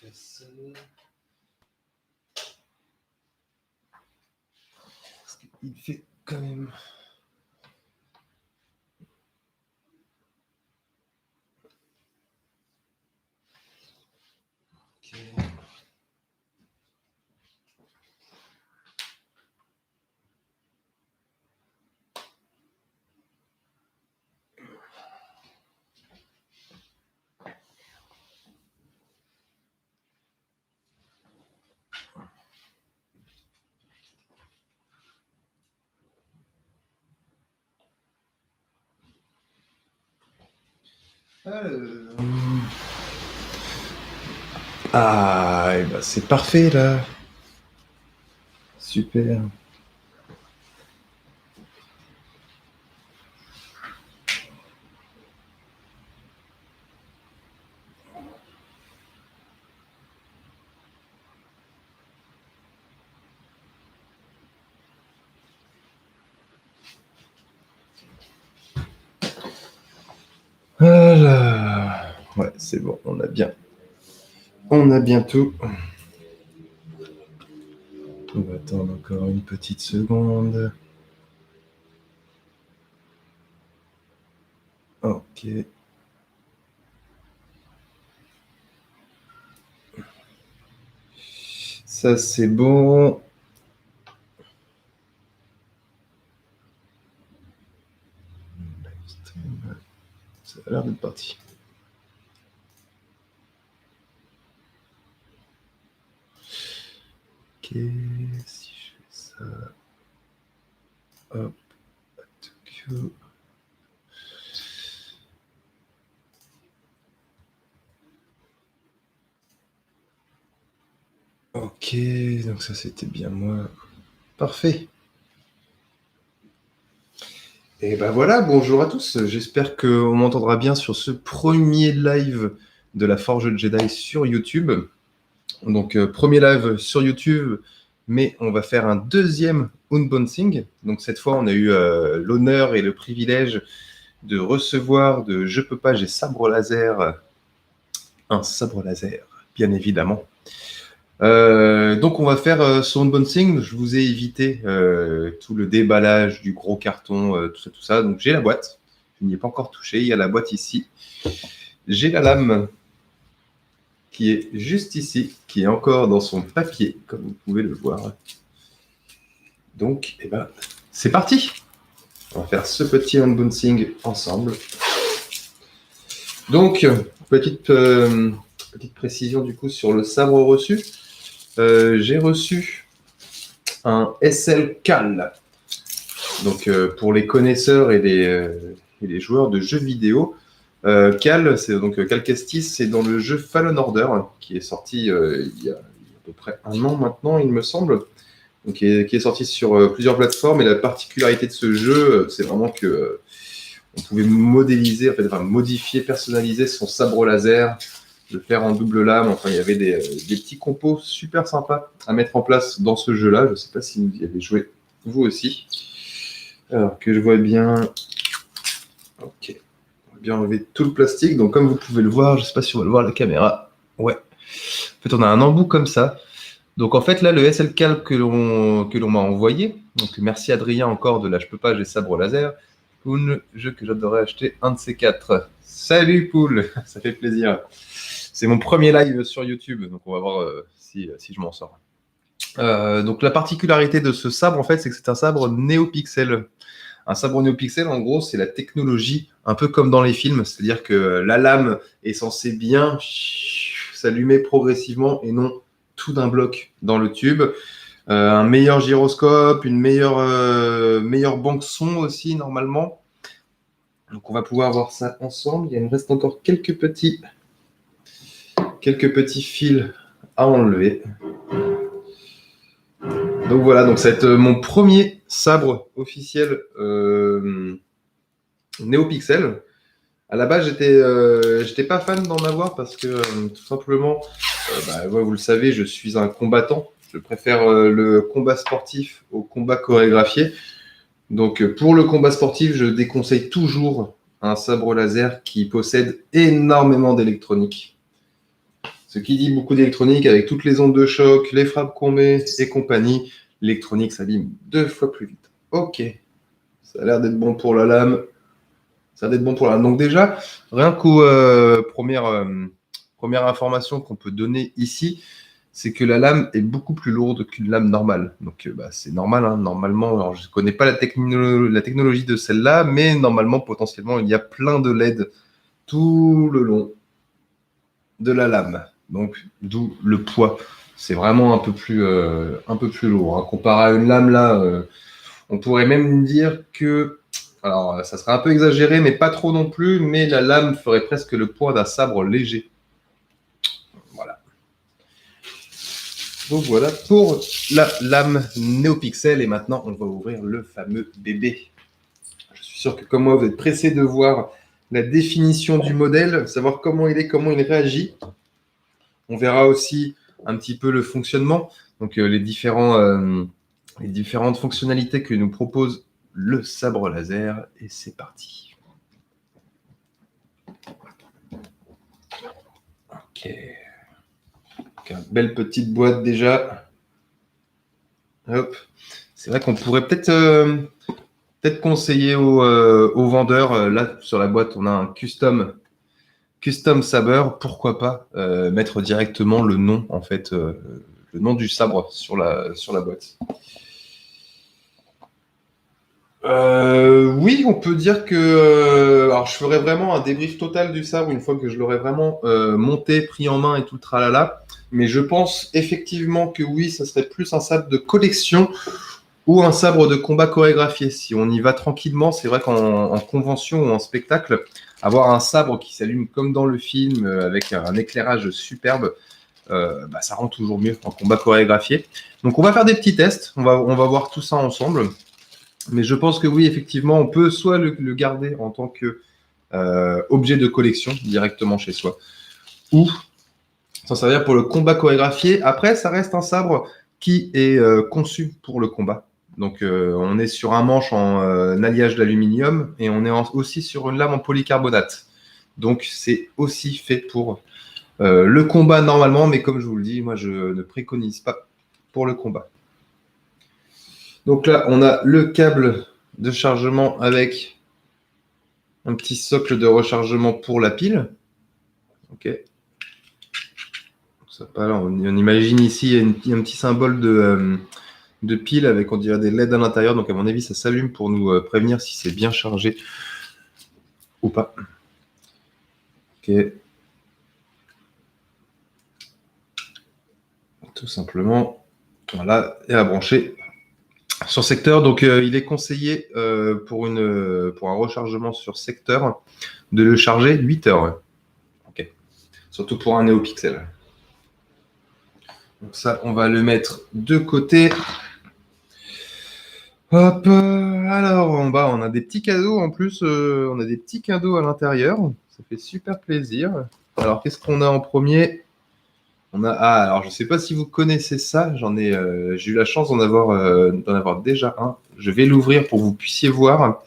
facile. Parce qu'il fait quand même... Okay. Ah, et ben c'est parfait là. Super. Voilà. Ouais, c'est bon, on a bien. On a bien tout. On va attendre encore une petite seconde. Ok. Ça, c'est bon. Ça a l'air d'être parti. Ok, si je fais ça. Hop. Tokyo. Ok, donc ça c'était bien moi. Parfait. Et ben voilà, bonjour à tous. J'espère qu'on m'entendra bien sur ce premier live de la Forge Jedi sur YouTube. Donc premier live sur YouTube, mais on va faire un deuxième unboxing. Donc cette fois, on a eu l'honneur et le privilège de recevoir de Je peux pas, j'ai sabre laser, un sabre laser, bien évidemment. Donc on va faire son unboxing. Je vous ai évité tout le déballage du gros carton, tout ça. Donc j'ai la boîte. Je n'y ai pas encore touché. Il y a la boîte ici. J'ai la lame qui est juste ici, qui est encore dans son papier, comme vous pouvez le voir. Donc, eh ben, c'est parti. On va faire ce petit unboxing ensemble. Donc, petite précision du coup sur le sabre reçu. J'ai reçu un SL Cal. Donc, pour les connaisseurs et les joueurs de jeux vidéo, Cal, c'est donc Cal Kestis, c'est dans le jeu Fallen Order, qui est sorti il y a à peu près un an maintenant, il me semble. Donc, qui est sorti sur plusieurs plateformes. Et la particularité de ce jeu, c'est vraiment que on pouvait modéliser, en fait, enfin, modifier, personnaliser son sabre laser, le faire en double lame. Enfin, il y avait des petits compos super sympas à mettre en place dans ce jeu-là. Je ne sais pas si vous y avez joué vous aussi. Alors que je vois bien. Ok. On va bien enlever tout le plastique. Donc, comme vous pouvez le voir, je ne sais pas si on va le voir à la caméra. Ouais. En fait, on a un embout comme ça. Donc en fait là le SL Cal que l'on m'a envoyé, donc merci Adrien encore de la Je peux pas, j'ai sabre laser, Poul, jeu que j'adorerais acheter un de ces quatre. Salut Poul, ça fait plaisir. C'est mon premier live sur YouTube, donc on va voir si je m'en sors. Donc la particularité de ce sabre en fait, c'est que c'est un sabre NeoPixel. Un sabre NeoPixel, en gros, c'est la technologie un peu comme dans les films, c'est-à-dire que la lame est censée bien s'allumer progressivement et non tout d'un bloc dans le tube. Un meilleur gyroscope, une meilleure banque son aussi, normalement. Donc, on va pouvoir voir ça ensemble. Il me reste encore quelques petits fils à enlever. Donc, voilà. Donc, ça va être mon premier sabre officiel NeoPixel. À la base, j'étais pas fan d'en avoir parce que tout simplement, vous le savez, je suis un combattant. Je préfère le combat sportif au combat chorégraphié. Donc, pour le combat sportif, je déconseille toujours un sabre laser qui possède énormément d'électronique. Ce qui dit beaucoup d'électronique avec toutes les ondes de choc, les frappes qu'on met et compagnie. L'électronique s'abîme 2 fois plus vite. Ok, ça a l'air d'être bon pour la lame. Ça a l'air d'être bon pour la lame. Donc déjà, rien qu'aux première information qu'on peut donner ici, c'est que la lame est beaucoup plus lourde qu'une lame normale. Donc c'est normal, hein. Normalement, alors, je ne connais pas la technologie de celle-là, mais normalement, potentiellement, il y a plein de LED tout le long de la lame. Donc, d'où le poids. C'est vraiment un peu plus lourd, hein. Comparé à une lame, là, on pourrait même dire que, alors ça serait un peu exagéré, mais pas trop non plus, mais la lame ferait presque le poids d'un sabre léger. Voilà. Donc voilà pour la lame NeoPixel. Et maintenant, on va ouvrir le fameux bébé. Je suis sûr que comme moi, vous êtes pressé de voir la définition du modèle, savoir comment il réagit. On verra aussi un petit peu le fonctionnement, donc les différentes fonctionnalités que nous propose le sabre laser. Et c'est parti. Ok. Donc, une belle petite boîte déjà. Hop. C'est vrai qu'on pourrait peut-être conseiller aux vendeurs, là sur la boîte, on a un custom saber, pourquoi pas mettre directement le nom, en fait, le nom du sabre sur la boîte. Oui, on peut dire que. Alors, je ferai vraiment un débrief total du sabre une fois que je l'aurai vraiment monté, pris en main et tout le tralala. Mais je pense effectivement que oui, ça serait plus un sabre de collection ou un sabre de combat chorégraphié. Si on y va tranquillement, c'est vrai qu'en convention ou en spectacle, avoir un sabre qui s'allume comme dans le film avec un éclairage superbe, ça rend toujours mieux en combat chorégraphié. Donc, on va faire des petits tests. On va voir tout ça ensemble. Mais je pense que oui, effectivement, on peut soit le garder en tant que objet de collection directement chez soi, ou s'en servir pour le combat chorégraphié. Après, ça reste un sabre qui est conçu pour le combat. Donc, on est sur un manche en alliage d'aluminium et on est aussi sur une lame en polycarbonate. Donc, c'est aussi fait pour le combat normalement, mais comme je vous le dis, moi, je ne préconise pas pour le combat. Donc là, on a le câble de chargement avec un petit socle de rechargement pour la pile. Ok. On imagine ici il y a un petit symbole de pile avec, on dirait, des LED à l'intérieur. Donc à mon avis, ça s'allume pour nous prévenir si c'est bien chargé ou pas. Ok. Tout simplement. Voilà, et à brancher sur secteur. Donc il est conseillé pour un rechargement sur secteur de le charger 8 heures. Ok. Surtout pour un NeoPixel. Donc ça, on va le mettre de côté. Hop, alors en bas, on a des petits cadeaux en plus. On a des petits cadeaux à l'intérieur. Ça fait super plaisir. Alors, qu'est-ce qu'on a en premier? Alors je ne sais pas si vous connaissez ça. J'ai eu la chance d'en avoir déjà un. Je vais l'ouvrir pour que vous puissiez voir.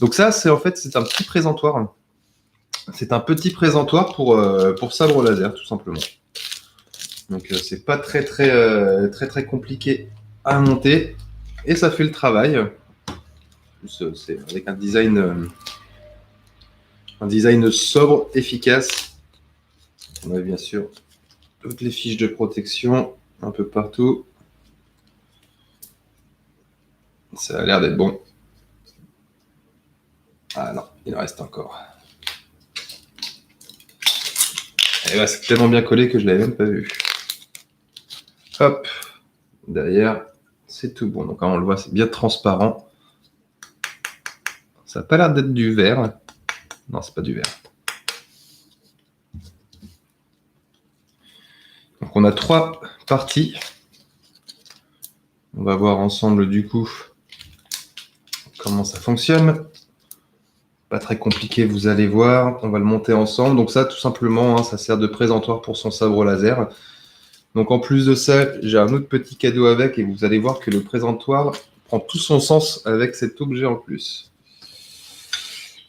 Donc ça, c'est un petit présentoir. C'est un petit présentoir pour sabre laser, tout simplement. Donc c'est pas très très compliqué à monter et ça fait le travail. C'est avec un design sobre, efficace. On a bien sûr toutes les fiches de protection un peu partout. Ça a l'air d'être bon. Ah non, il en reste encore. Et ouais, c'est tellement bien collé que je ne l'avais même pas vu. Hop, derrière, c'est tout bon. Donc quand on le voit, c'est bien transparent. Ça n'a pas l'air d'être du verre. Non, c'est pas du verre. Donc on a 3 parties. On va voir ensemble du coup comment ça fonctionne. Pas très compliqué, vous allez voir. On va le monter ensemble. Donc ça, tout simplement, ça sert de présentoir pour son sabre laser. Donc en plus de ça, j'ai un autre petit cadeau avec et vous allez voir que le présentoir prend tout son sens avec cet objet en plus.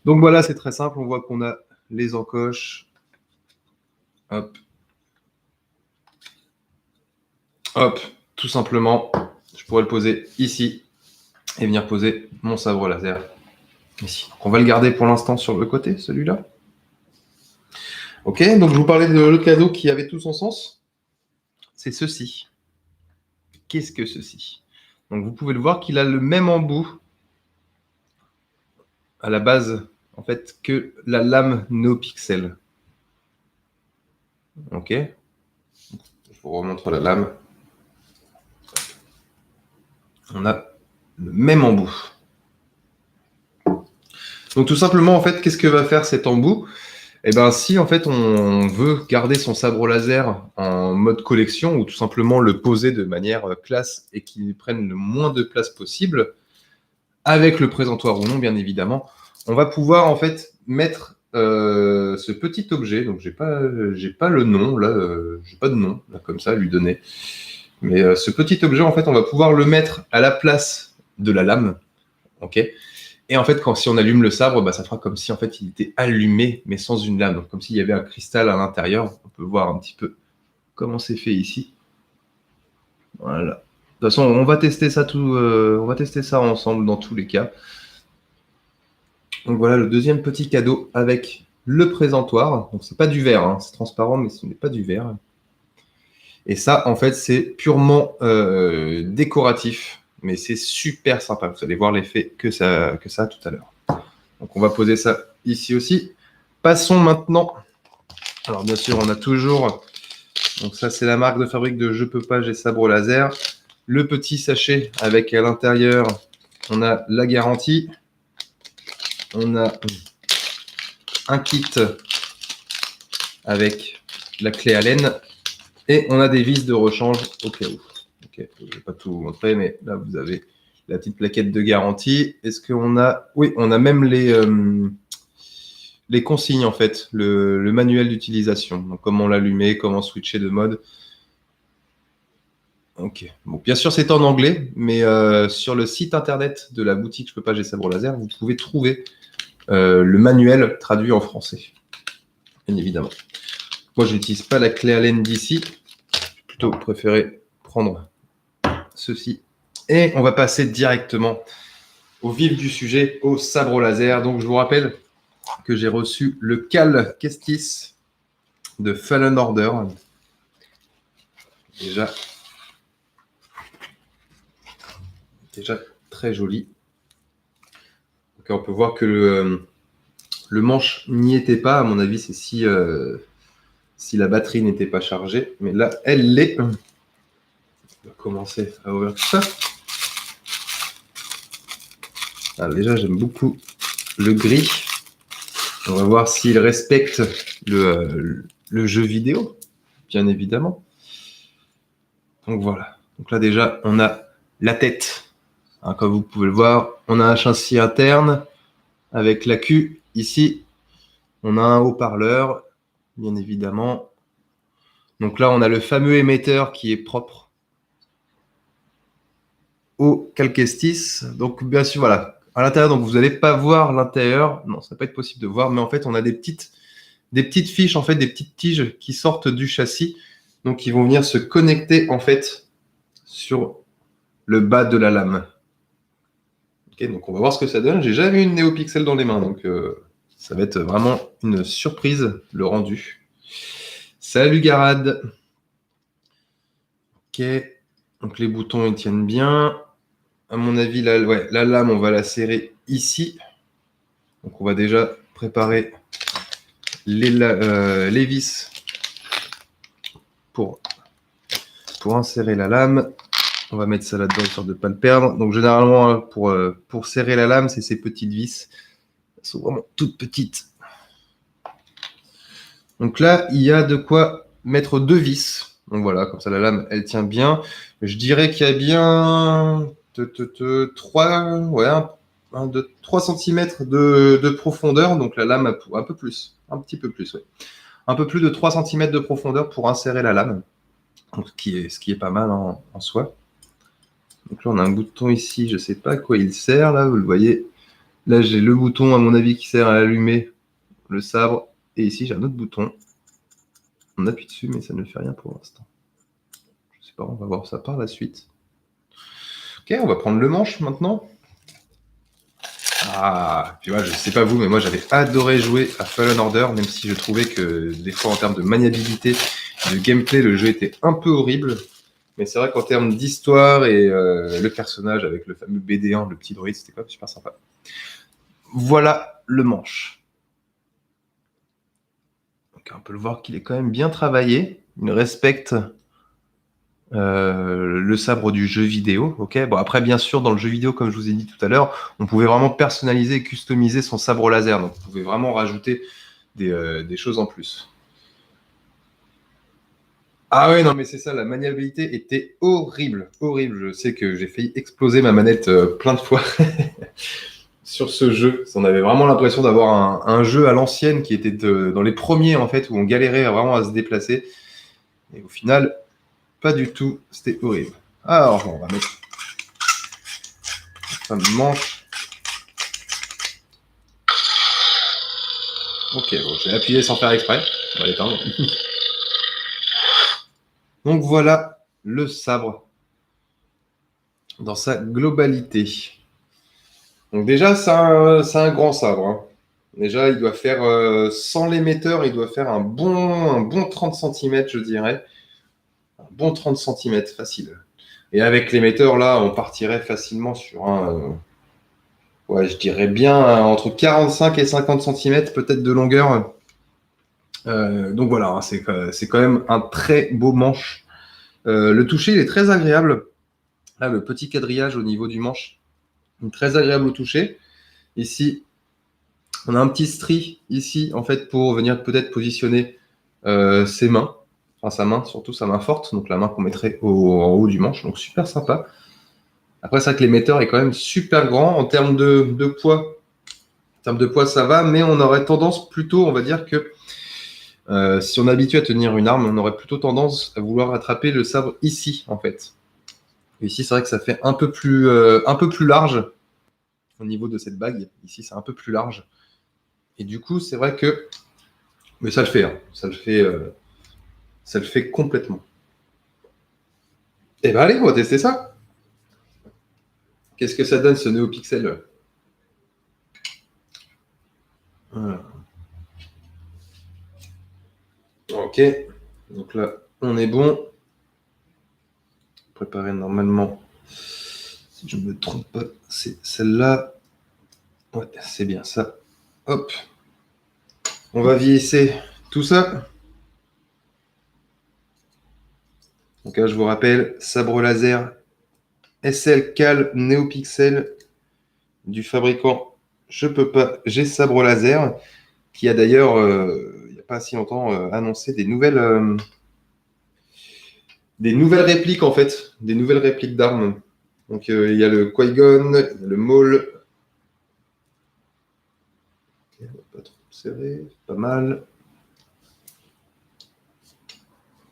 Donc voilà, c'est très simple. On voit qu'on a les encoches. Hop. Hop, tout simplement, je pourrais le poser ici et venir poser mon sabre laser ici. Donc, on va le garder pour l'instant sur le côté, celui-là. Ok, donc je vous parlais de l'autre cadeau qui avait tout son sens. C'est ceci. Qu'est-ce que ceci? Donc vous pouvez le voir qu'il a le même embout à la base en fait que la lame NeoPixel. Ok, je vous remontre la lame. On a le même embout. Donc tout simplement en fait, qu'est-ce que va faire cet embout? Eh bien, si en fait on veut garder son sabre laser en mode collection ou tout simplement le poser de manière classe et qu'il prenne le moins de place possible, avec le présentoir ou non, bien évidemment, on va pouvoir en fait mettre ce petit objet. Donc, j'ai pas le nom là, j'ai pas de nom là comme ça à lui donner. Mais ce petit objet, en fait, on va pouvoir le mettre à la place de la lame, ok. Et en fait, si on allume le sabre, bah, ça fera comme si en fait il était allumé, mais sans une lame. Donc, comme s'il y avait un cristal à l'intérieur. On peut voir un petit peu comment c'est fait ici. Voilà. De toute façon, on va tester ça on va tester ça ensemble dans tous les cas. Donc voilà le deuxième petit cadeau avec le présentoir. Donc c'est pas du verre, hein, c'est transparent, mais ce n'est pas du verre. Et ça, en fait, c'est purement décoratif, mais c'est super sympa. Vous allez voir l'effet que ça a tout à l'heure. Donc on va poser ça ici aussi. Passons maintenant. Alors bien sûr, on a toujours. Donc ça, c'est la marque de fabrique de Je peux pas, j'ai sabre laser. Le petit sachet avec à l'intérieur, on a la garantie. On a un kit avec la clé Allen et on a des vis de rechange au cas où. Ok, je ne vais pas tout vous montrer, mais là vous avez la petite plaquette de garantie. Est-ce qu'on a... Oui, on a même les consignes en fait, le manuel d'utilisation. Donc comment l'allumer, comment switcher de mode. Ok. Bon, bien sûr, c'est en anglais, mais sur le site internet de la boutique Je peux pas, j'ai sabre laser, vous pouvez trouver le manuel traduit en français, bien évidemment. Moi, je n'utilise pas la clé Allen d'ici. J'ai plutôt préféré prendre ceci. Et on va passer directement au vif du sujet, au sabre laser. Donc, je vous rappelle que j'ai reçu le Cal Kestis de Fallen Order. Déjà très joli. Donc, on peut voir que le manche n'y était pas. À mon avis, c'est si la batterie n'était pas chargée. Mais là, elle l'est. On va commencer à ouvrir tout ça. Alors déjà, j'aime beaucoup le gris. On va voir s'il respecte le jeu vidéo, bien évidemment. Donc voilà. Donc là déjà, on a la tête. Hein, comme vous pouvez le voir, on a un châssis interne avec la queue ici. On a un haut-parleur, bien évidemment. Donc là, on a le fameux émetteur qui est propre au Cal Kestis. Donc bien sûr, voilà. À l'intérieur, donc vous n'allez pas voir l'intérieur. Non, ça va pas être possible de voir, mais en fait, on a des petites fiches, en fait, des petites tiges qui sortent du châssis, donc qui vont venir se connecter en fait sur le bas de la lame. Ok, donc on va voir ce que ça donne. J'ai jamais eu une NeoPixel dans les mains, donc ça va être vraiment une surprise le rendu. Salut Garad. Ok, donc les boutons ils tiennent bien. À mon avis, la lame, on va la serrer ici. Donc on va déjà préparer les vis pour insérer la lame. On va mettre ça là-dedans histoire de ne pas le perdre. Donc généralement, pour serrer la lame, c'est ces petites vis. Elles sont vraiment toutes petites. Donc là, il y a de quoi mettre 2 vis. Donc voilà, comme ça la lame, elle tient bien. Je dirais qu'il y a bien 3 cm de profondeur. Donc la lame a un peu plus, un petit peu plus, ouais. Un peu plus de 3 cm de profondeur pour insérer la lame. Donc, ce qui est pas mal en soi. Donc là, on a un bouton ici, je ne sais pas à quoi il sert, là, vous le voyez. Là, j'ai le bouton, à mon avis, qui sert à allumer le sabre. Et ici, j'ai un autre bouton. On appuie dessus, mais ça ne fait rien pour l'instant. Je ne sais sais pas, on va voir ça par la suite. Ok, on va prendre le manche maintenant. Ah, puis moi, je sais pas vous, mais moi j'avais adoré jouer à Fallen Order, même si je trouvais que des fois en termes de maniabilité, de gameplay, le jeu était un peu horrible. Mais c'est vrai qu'en termes d'histoire et le personnage avec le fameux BD1, le petit droïde, c'était quand même super sympa. Voilà le manche. Donc on peut le voir qu'il est quand même bien travaillé. Il respecte le sabre du jeu vidéo. Ok. Bon, après, bien sûr, dans le jeu vidéo, comme je vous ai dit tout à l'heure, on pouvait vraiment personnaliser et customiser son sabre laser. Donc, on pouvait vraiment rajouter des choses en plus. Ah oui, non, mais c'est ça, la maniabilité était horrible, horrible. Je sais que j'ai failli exploser ma manette plein de fois sur ce jeu. On avait vraiment l'impression d'avoir un jeu à l'ancienne qui était dans les premiers, en fait, où on galérait vraiment à se déplacer. Et au final, pas du tout, c'était horrible. Alors, on va mettre un manche. Ok, bon, j'ai appuyé sans faire exprès. On va l'éteindre. Donc voilà le sabre dans sa globalité. Donc déjà, c'est un grand sabre. Hein. Déjà, il doit faire, sans l'émetteur, il doit faire un bon 30 cm, je dirais. Un bon 30 cm, facile. Et avec l'émetteur, là, on partirait facilement sur ouais, je dirais bien entre 45 et 50 cm peut-être de longueur. Donc voilà, hein, c'est quand même un très beau manche. Le toucher, il est très agréable. Là, le petit quadrillage au niveau du manche, très agréable au toucher. Ici, on a un petit stri ici, en fait, pour venir peut-être positionner ses mains. Enfin, sa main, surtout sa main forte, donc la main qu'on mettrait en haut du manche. Donc super sympa. Après, c'est vrai que l'émetteur est quand même super grand en termes de poids. En termes de poids, ça va, mais on aurait tendance plutôt, on va dire que si on est habitué à tenir une arme, on aurait plutôt tendance à vouloir attraper le sabre ici, en fait. Et ici, c'est vrai que ça fait un peu plus large au niveau de cette bague. Ici, c'est un peu plus large. Et du coup, c'est vrai que... Mais ça le fait, hein. Ça le fait complètement. Eh ben allez, on va tester ça. Qu'est-ce que ça donne, ce NeoPixel? Voilà. Ok. Donc là, on est bon. Préparer normalement, si je ne me trompe pas, c'est celle-là. Ouais, c'est bien ça. Hop. On va visser tout ça. Donc là, je vous rappelle, sabre laser SL Cal NeoPixel du fabricant Je peux pas, j'ai sabre laser, qui a d'ailleurs, il n'y a pas si longtemps, annoncé des nouvelles répliques en fait, des nouvelles répliques d'armes. Donc il y a le Qui-Gon, il y a le Maul. Pas trop serré, pas mal.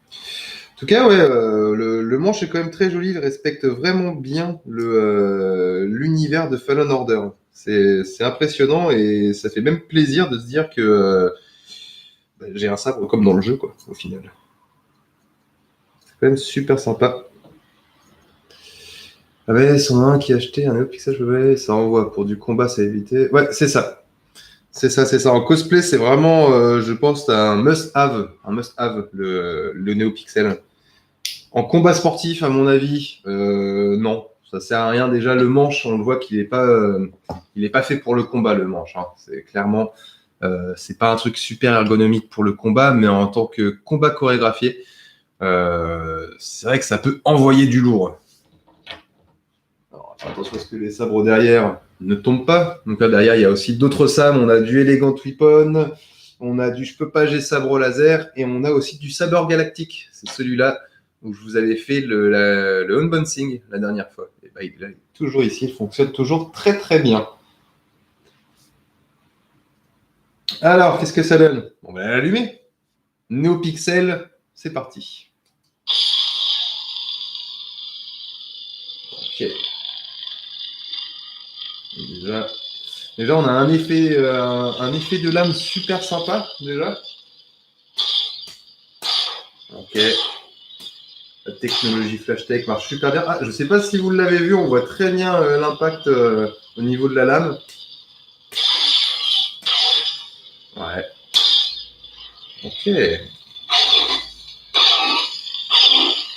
En tout cas, ouais, le manche est quand même très joli. Il respecte vraiment bien l'univers de Fallen Order. C'est impressionnant et ça fait même plaisir de se dire que j'ai un sabre comme dans le jeu, quoi, au final. C'est quand même super sympa. Ah ouais, c'en a un qui a acheté un NeoPixel, ouais, ça envoie pour du combat, ça éviter. Ouais, c'est ça. C'est ça, c'est ça. En cosplay, c'est vraiment, je pense, un must-have, le NeoPixel. En combat sportif, à mon avis, non, ça sert à rien. Déjà, le manche, on le voit qu'il est pas fait pour le combat, le manche. Hein. C'est clairement, c'est pas un truc super ergonomique pour le combat, mais en tant que combat chorégraphié, c'est vrai que ça peut envoyer du lourd. Alors, attention à ce que les sabres derrière ne tombent pas. Donc là, derrière, il y a aussi d'autres sabres. On a du Elegant Weapon, on a du Je peux pas, j'ai sabre laser, et on a aussi du sabre galactique. C'est celui-là où je vous avais fait le unboxing la dernière fois. Et ben, il est toujours ici, il fonctionne toujours très très bien. Alors, qu'est-ce que ça donne? On va l'allumer. NeoPixel, c'est parti. Ok. Déjà, on a un effet de lame super sympa, déjà. Ok. La technologie FlashTech marche super bien. Ah, je ne sais pas si vous l'avez vu, on voit très bien l'impact au niveau de la lame. Ouais. Ok.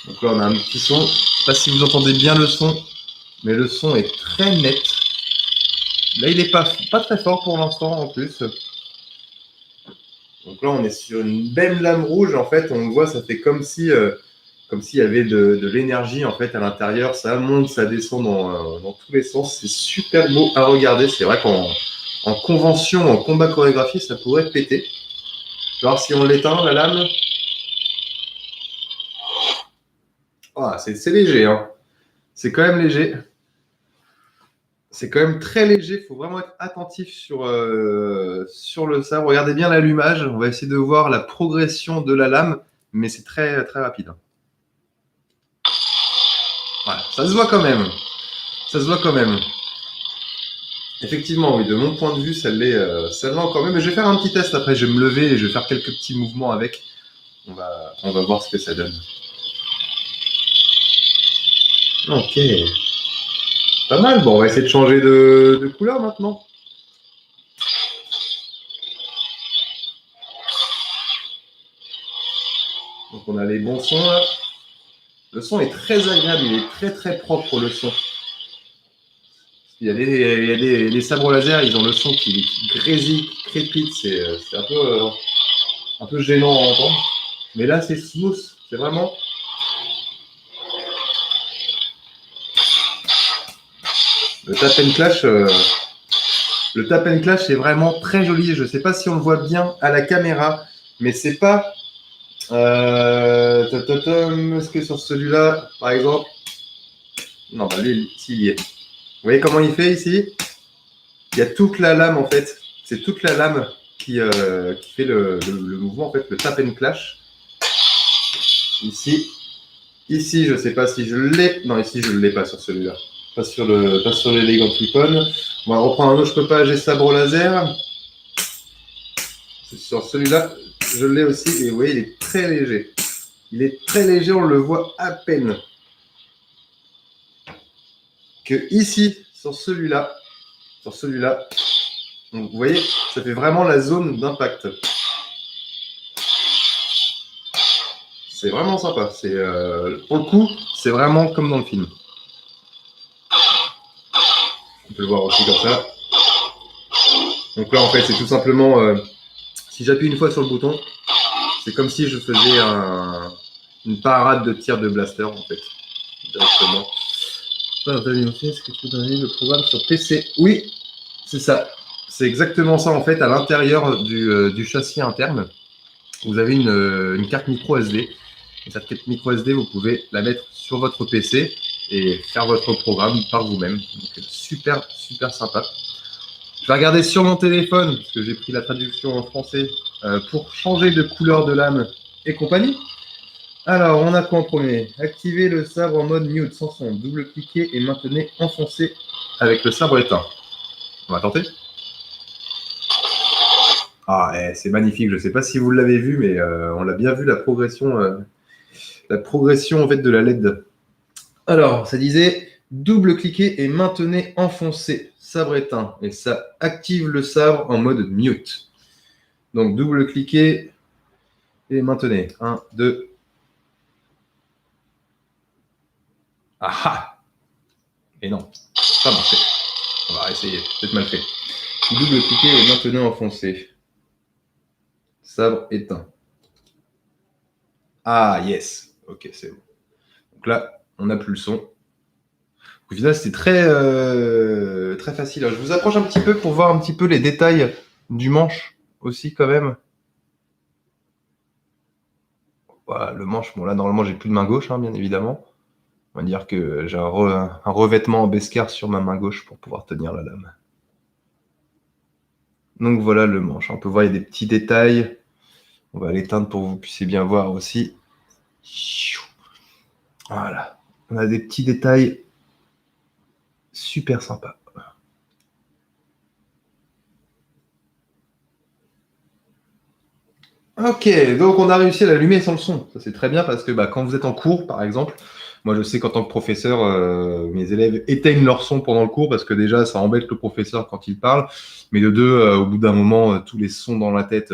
Donc là, on a un petit son. Je ne sais pas si vous entendez bien le son, mais le son est très net. Là, il n'est pas très fort pour l'instant en plus. Donc là, on est sur une belle lame rouge. En fait, on voit, ça fait comme si, comme s'il y avait de l'énergie en fait à l'intérieur. Ça monte, ça descend dans tous les sens. C'est super beau à regarder. C'est vrai qu'en convention, en combat chorégraphié, ça pourrait péter. Je vais voir si on l'éteint, la lame. Ah, c'est léger, hein. C'est quand même léger. C'est quand même très léger. Il faut vraiment être attentif sur le sabre. Regardez bien l'allumage. On va essayer de voir la progression de la lame, mais c'est très, très rapide. Voilà, ça se voit quand même. Ça se voit quand même. Effectivement, oui, de mon point de vue, ça l'est quand même. Mais je vais faire un petit test après. Je vais me lever et je vais faire quelques petits mouvements avec. On va voir ce que ça donne. Ok. Pas mal. Bon, on va essayer de changer de couleur maintenant. Donc, on a les bons sons là. Le son est très agréable. Il est très très propre le son. Les sabres laser, ils ont le son qui grésille, qui crépite. C'est un peu gênant à entendre. Mais là, c'est smooth. C'est vraiment. Le tap and clash. Le tap and clash est vraiment très joli. Je ne sais pas si on le voit bien à la caméra, mais c'est pas. Est-ce que sur celui-là, par exemple. Non, bah lui, s'il y est. Vous voyez comment il fait ici? Il y a toute la lame en fait. C'est toute la lame qui fait le mouvement, en fait, le tap and clash. Ici. Ici, je ne sais pas si je l'ai. Non, ici, je ne l'ai pas sur celui-là. Pas sur l'Elegant Weapon. On va reprendre un autre. Je peux pas, j'ai sabre laser. Sur celui-là, je l'ai aussi. Et vous voyez, il est très léger. Il est très léger, on le voit à peine. Que ici, sur celui-là, vous voyez, ça fait vraiment la zone d'impact. C'est vraiment sympa. Pour le coup, c'est vraiment comme dans le film. On peut le voir aussi comme ça. Donc là, en fait, c'est tout simplement, si j'appuie une fois sur le bouton, c'est comme si je faisais une parade de tir de blaster, en fait, directement. Est-ce que tu peux donner le programme sur PC? Oui, c'est ça. C'est exactement ça, en fait, à l'intérieur du châssis interne. Vous avez une carte micro SD. Et cette carte micro SD, vous pouvez la mettre sur votre PC et faire votre programme par vous-même. Donc, super, super sympa. Je vais regarder sur mon téléphone, parce que j'ai pris la traduction en français, pour changer de couleur de lame et compagnie. Alors, on a quoi en premier? Activez le sabre en mode mute sans son. Double-cliquez et maintenez enfoncé avec le sabre éteint. On va tenter. Ah, c'est magnifique. Je ne sais pas si vous l'avez vu, mais on l'a bien vu, la progression en fait, de la LED. Alors, ça disait double-cliquez et maintenez enfoncé, sabre éteint. Et ça active le sabre en mode mute. Donc, double-cliquez et maintenez. 1, 2. Ah ah! Et non, ça n'a pas marché. On va essayer, peut-être mal fait. Double-cliquez et maintenez enfoncé. Sabre éteint. Ah, yes. Ok, c'est bon. Donc là, on n'a plus le son. Au final, c'est très facile. Alors, je vous approche un petit peu pour voir un petit peu les détails du manche aussi quand même. Voilà, le manche, bon là, normalement, j'ai plus de main gauche, hein, bien évidemment. On va dire que j'ai un revêtement en Beskar sur ma main gauche pour pouvoir tenir la lame. Donc voilà le manche. On peut voir, il y a des petits détails. On va l'éteindre pour que vous puissiez bien voir aussi. Voilà. On a des petits détails super sympas. Ok, donc on a réussi à l'allumer sans le son. Ça c'est très bien parce que quand vous êtes en cours, par exemple, moi je sais qu'en tant que professeur, mes élèves éteignent leur son pendant le cours parce que déjà ça embête le professeur quand il parle, mais de deux, au bout d'un moment, tous les sons dans la tête,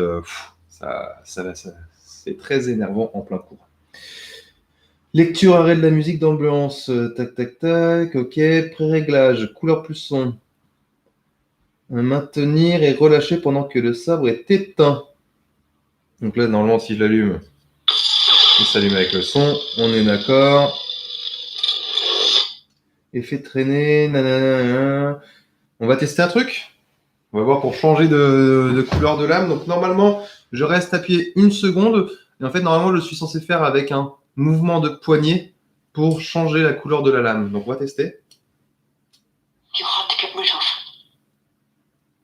c'est très énervant en plein cours. Lecture, arrêt de la musique d'ambiance, tac tac tac, ok, pré-réglage, couleur plus son. Maintenir et relâcher pendant que le sabre est éteint. Donc là, normalement, si je l'allume, il s'allume avec le son. On est d'accord. Effet traîné, nanana. On va tester un truc. On va voir pour changer de couleur de lame. Donc normalement, je reste appuyé une seconde. Et en fait, normalement, je suis censé faire avec un mouvement de poignet pour changer la couleur de la lame. Donc on va tester.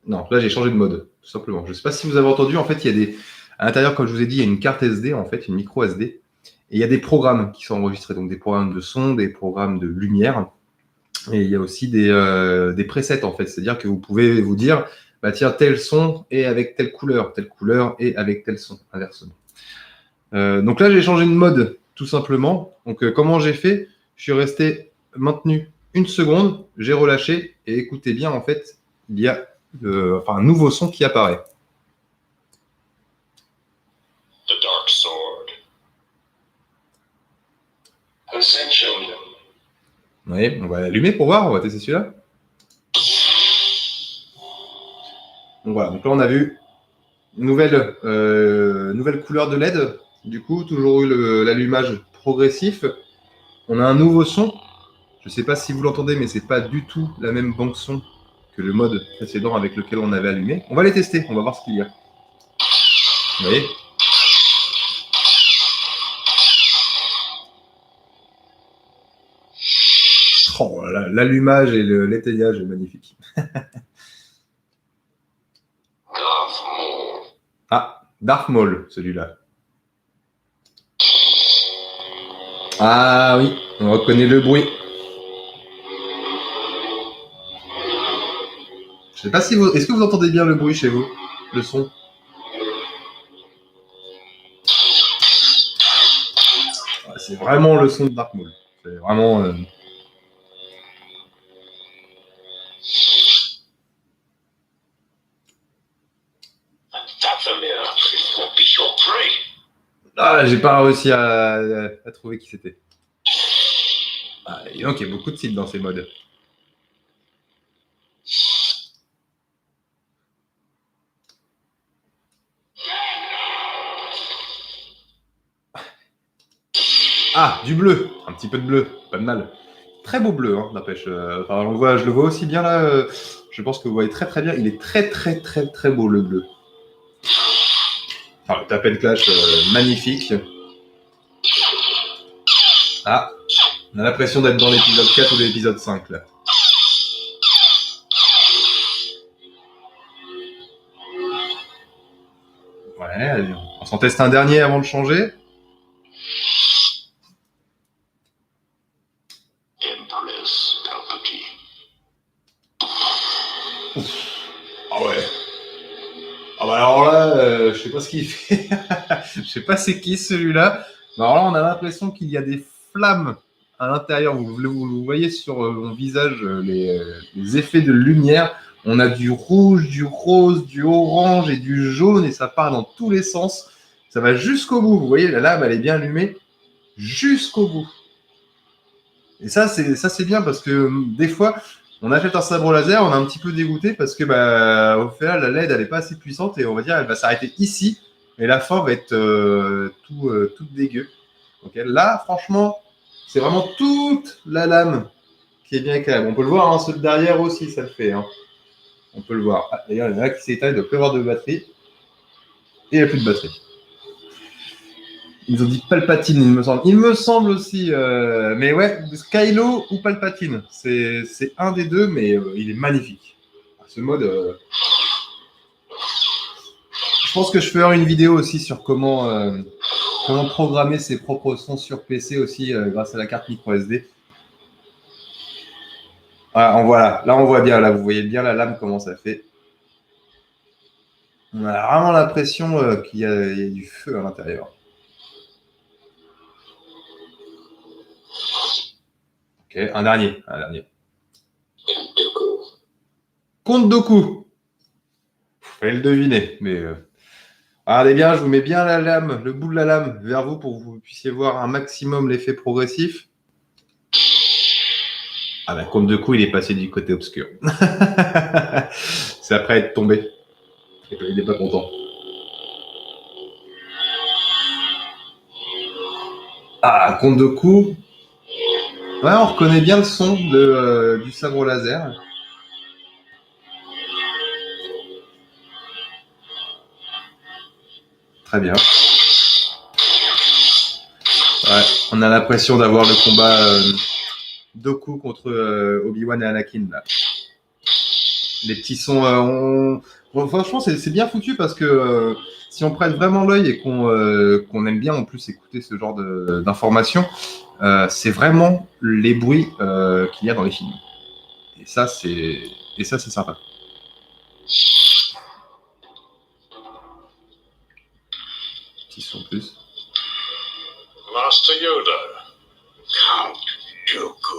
Non, là j'ai changé de mode, tout simplement. Je ne sais pas si vous avez entendu, en fait, il y a des. À l'intérieur, comme je vous ai dit, il y a une carte SD, en fait, une micro SD. Et il y a des programmes qui sont enregistrés, donc des programmes de son, des programmes de lumière. Et il y a aussi des presets, en fait. C'est-à-dire que vous pouvez vous dire, tiens, tel son est avec telle couleur est avec tel son, inversement. Donc là, j'ai changé de mode, tout simplement. Donc, comment j'ai fait? Je suis resté maintenu une seconde, j'ai relâché, et écoutez bien, en fait, il y a un nouveau son qui apparaît. The Dark Sword. Ascension. Oui, on va l'allumer pour voir, on va tester celui-là. Donc voilà, donc là on a vu nouvelle couleur de LED, du coup, toujours eu l'allumage progressif. On a un nouveau son, je ne sais pas si vous l'entendez, mais c'est pas du tout la même bande son que le mode précédent avec lequel on avait allumé. On va les tester, on va voir ce qu'il y a. Vous voyez ? Oh, l'allumage et l'étayage est magnifique. Ah, Darth Maul, celui-là. Ah oui, on reconnaît le bruit. Je sais pas si vous. Est-ce que vous entendez bien le bruit chez vous? Le son? C'est vraiment le son de Dark Maul. C'est vraiment. Ah, j'ai pas réussi à trouver qui c'était. Ah, et donc, il y a beaucoup de sites dans ces modes. Ah, du bleu. Un petit peu de bleu. Pas de mal. Très beau bleu, hein, n'empêche. Je le vois aussi bien là. Je pense que vous voyez très très bien. Il est très très très très beau le bleu. Le Tap and Clash, magnifique. Ah, on a l'impression d'être dans l'épisode 4 ou l'épisode 5 là. Ouais, allez, on s'en teste un dernier avant de changer. Ah ouais. Ah bah alors là, je sais pas ce qu'il fait. Je sais pas c'est qui celui-là. Mais alors là, on a l'impression qu'il y a des flammes à l'intérieur. Vous voyez sur mon visage les effets de lumière. On a du rouge, du rose, du orange et du jaune et ça part dans tous les sens. Ça va jusqu'au bout. Vous voyez, la lame, elle est bien allumée jusqu'au bout. Et ça, c'est bien parce que des fois, on achète un sabre laser, on est un petit peu dégoûté parce que au final, la LED, elle n'est pas assez puissante et on va dire, elle va s'arrêter ici et la fin va être toute dégueu. Donc là, franchement, c'est vraiment toute la lame qui est bien éclairée. On peut le voir, hein, ceux de derrière aussi, ça le fait. Hein. On peut le voir. Ah, d'ailleurs, il y en a qui s'éteignent, il ne doit plus avoir de batterie. Et il n'y a plus de batterie. Ils ont dit Palpatine, il me semble. Il me semble aussi. Mais ouais, Kylo ou Palpatine. C'est un des deux, mais il est magnifique. Ce mode. Je pense que je ferai une vidéo aussi sur comment programmer ses propres sons sur PC aussi grâce à la carte micro SD. Voilà, là on voit bien, là vous voyez bien la lame comment ça fait. On a vraiment l'impression qu'il y a du feu à l'intérieur. Ok, un dernier. Compte Doku. Fallait le deviner, mais regardez bien, je vous mets bien la lame, le bout de la lame vers vous pour que vous puissiez voir un maximum l'effet progressif. Ah ben, compte Doku, il est passé du côté obscur. C'est après être tombé. Il n'est pas content. Ah, compte Doku. Ouais, on reconnaît bien le son du sabre laser. Très bien. Ouais, on a l'impression d'avoir le combat Doku contre Obi-Wan et Anakin là. Les petits sons. Bon, franchement, c'est bien foutu parce que si on prête vraiment l'œil et qu'on aime bien en plus écouter ce genre d'informations, c'est vraiment les bruits qu'il y a dans les films. Et ça, c'est sympa. Petits sons en plus. Master Yoda. Count Dooku.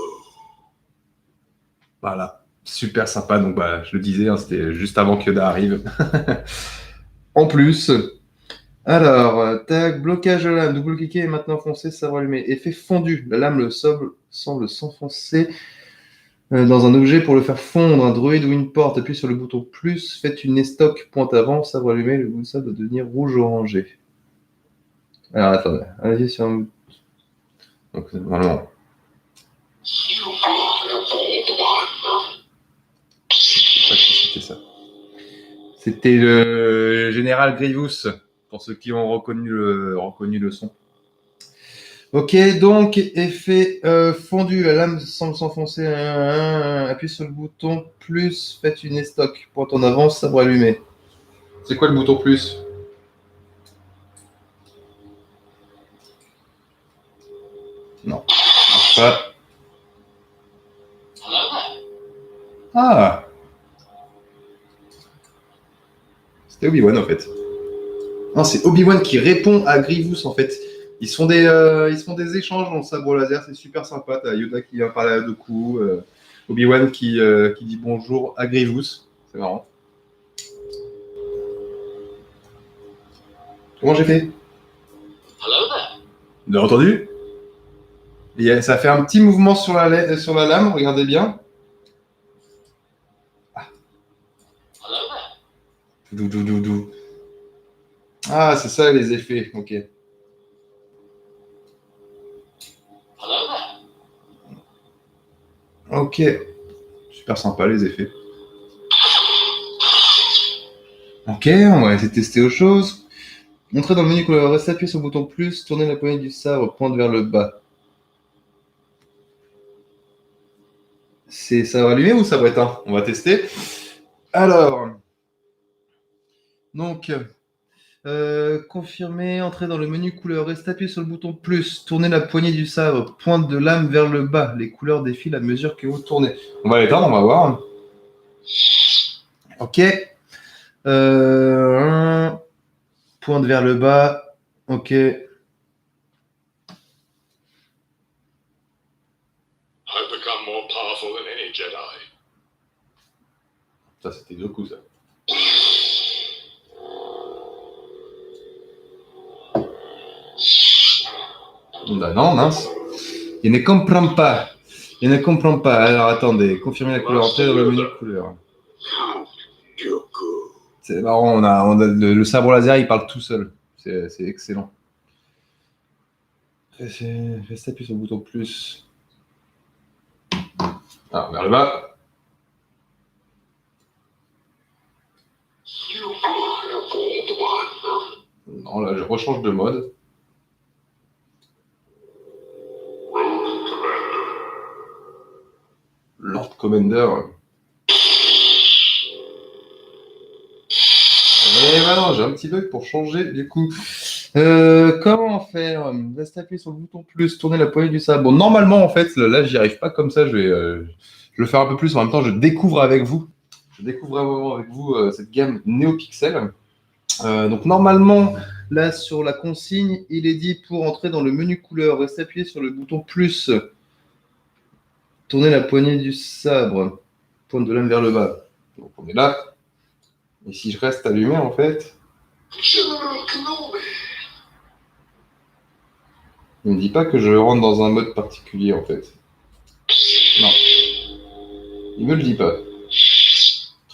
Voilà, super sympa. Donc, bah, je le disais, hein, c'était juste avant que Yoda arrive. En plus, alors, tac, blocage de lame, double-cliquer et maintenant foncer, sabre allumé. Effet fondu, la lame semble s'enfoncer dans un objet pour le faire fondre. Un droïde ou une porte, appuyez sur le bouton plus, faites une estoc, pointe avant, sabre allumé, le bout de sabre doit devenir rouge-orangé. Alors, attendez, allez sur un... Donc, normalement... C'était ça. C'était le général Grievous, pour ceux qui ont reconnu le son. Ok, donc effet fondu, la lame semble s'enfoncer. Appuyez sur le bouton plus, faites une estoc. Pointe en avant, sabre allumé. C'est quoi le bouton plus? Non, marche pas. Ah, c'était Obi-Wan en fait. Non, c'est Obi-Wan qui répond à Grievous en fait. Ils se font des échanges dans le sabre laser, c'est super sympa. T'as Yoda qui vient parler à Dooku, Obi-Wan qui dit bonjour à Grievous. C'est marrant. Comment j'ai fait? Vous avez entendu? Ça fait un petit mouvement sur la lame, regardez bien. Ah. Doudou. Ah, c'est ça les effets, ok. Ok, super sympa les effets. Ok, on va essayer de tester autre chose. Montrez dans le menu couleur, restez appuyé sur le bouton plus, tournez la poignée du sabre, pointe vers le bas. C'est sabre allumé ou sabre éteint? On va tester. Alors, donc, confirmer, entrer dans le menu couleur, restez appuyé sur le bouton plus, tournez la poignée du sabre, pointe de lame vers le bas. Les couleurs défilent à mesure que vous tournez. On va l'éteindre, on va voir. Ok. Pointe vers le bas. Ok. I've become more powerful than any Jedi. Ça, c'était Doku, ça. Bah non, mince. Il ne comprend pas. Alors, attendez. Confirmer la couleur. Entrer dans le menu couleur. C'est marrant. On a le sabre laser, il parle tout seul. C'est excellent. Restez appuyé sur le bouton plus. Ah, vers le bas. Non, là, je rechange de mode. Lord Commander. Et bah non, j'ai un petit bug pour changer du coup. Comment faire? Restez appuyé sur le bouton plus, tourner la poignée du sabre. Bon, normalement, en fait, là, j'y arrive pas comme ça. Je vais le faire un peu plus. En même temps, je découvre avec vous. Je découvre vraiment avec vous cette gamme NeoPixel. Donc normalement, là sur la consigne, il est dit pour entrer dans le menu couleur, restez appuyé sur le bouton plus, tournez la poignée du sabre, pointe de lame vers le bas. Donc on est là. Et si je reste allumé en fait, il ne me dit pas que je rentre dans un mode particulier en fait. Non. Il me le dit pas.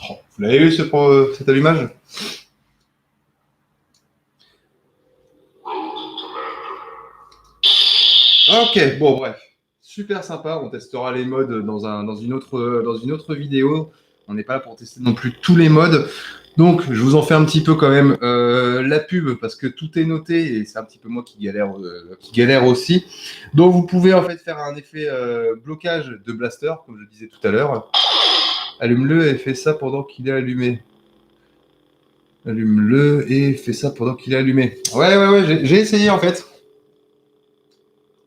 Oh, vous l'avez vu cet allumage? Ok, bon bref. Super sympa, on testera les modes dans une autre vidéo. On n'est pas là pour tester non plus tous les modes. Donc, je vous en fais un petit peu quand même la pub parce que tout est noté et c'est un petit peu moi qui galère aussi. Donc, vous pouvez en fait faire un effet blocage de blaster, comme je disais tout à l'heure. Allume-le et fais ça pendant qu'il est allumé. Allume-le et fais ça pendant qu'il est allumé. Ouais, j'ai essayé en fait.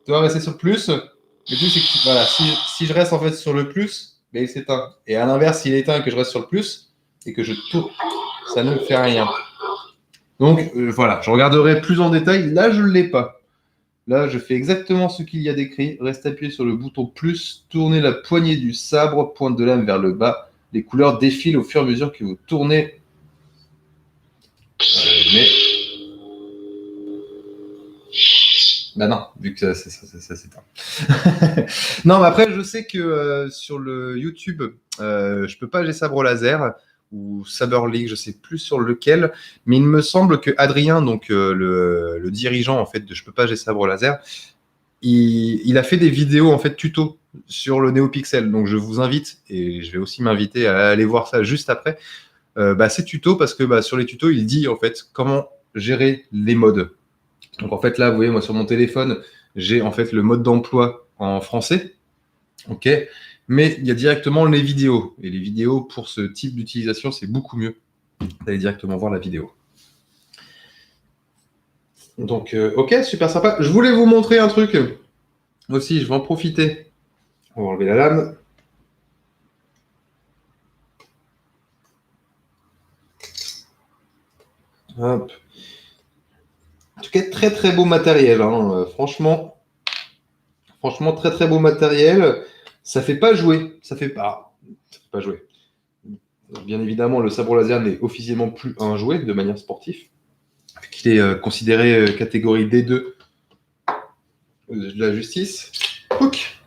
Tu vas rester sur le plus. Le plus, c'est que voilà, si je reste en fait sur le plus, ben, il s'éteint. Et à l'inverse, s'il est éteint et que je reste sur le plus et que je tourne, ça ne fait rien. Donc voilà, je regarderai plus en détail. Là, je ne l'ai pas. Là, je fais exactement ce qu'il y a décrit. Reste appuyé sur le bouton plus, tournez la poignée du sabre, pointe de lame vers le bas. Les couleurs défilent au fur et à mesure que vous tournez. Bah non, vu que ça s'éteint. Non, mais après, je sais que sur le YouTube, je peux pas j'ai sabre laser ou Saber League, je sais plus sur lequel, mais il me semble que Adrien, donc le dirigeant en fait de Je peux pas j'ai sabre laser, il a fait des vidéos en fait tuto sur le NeoPixel. Donc je vous invite et je vais aussi m'inviter à aller voir ça juste après. Ces tutos parce que sur les tutos, il dit en fait comment gérer les modes. Donc en fait là, vous voyez, moi sur mon téléphone, j'ai en fait le mode d'emploi en français, ok, mais il y a directement les vidéos. Et les vidéos pour ce type d'utilisation, c'est beaucoup mieux d'aller directement voir la vidéo. Donc ok, super sympa. Je voulais vous montrer un truc aussi, je vais en profiter. On va enlever la lame. Hop. En tout cas, très très beau matériel, hein. Franchement, très très beau matériel. Ça fait pas jouer, ça fait pas jouer. Bien évidemment, le sabre laser n'est officiellement plus un jouet de manière sportive, qu'il est considéré catégorie D2 de la justice. Pouc.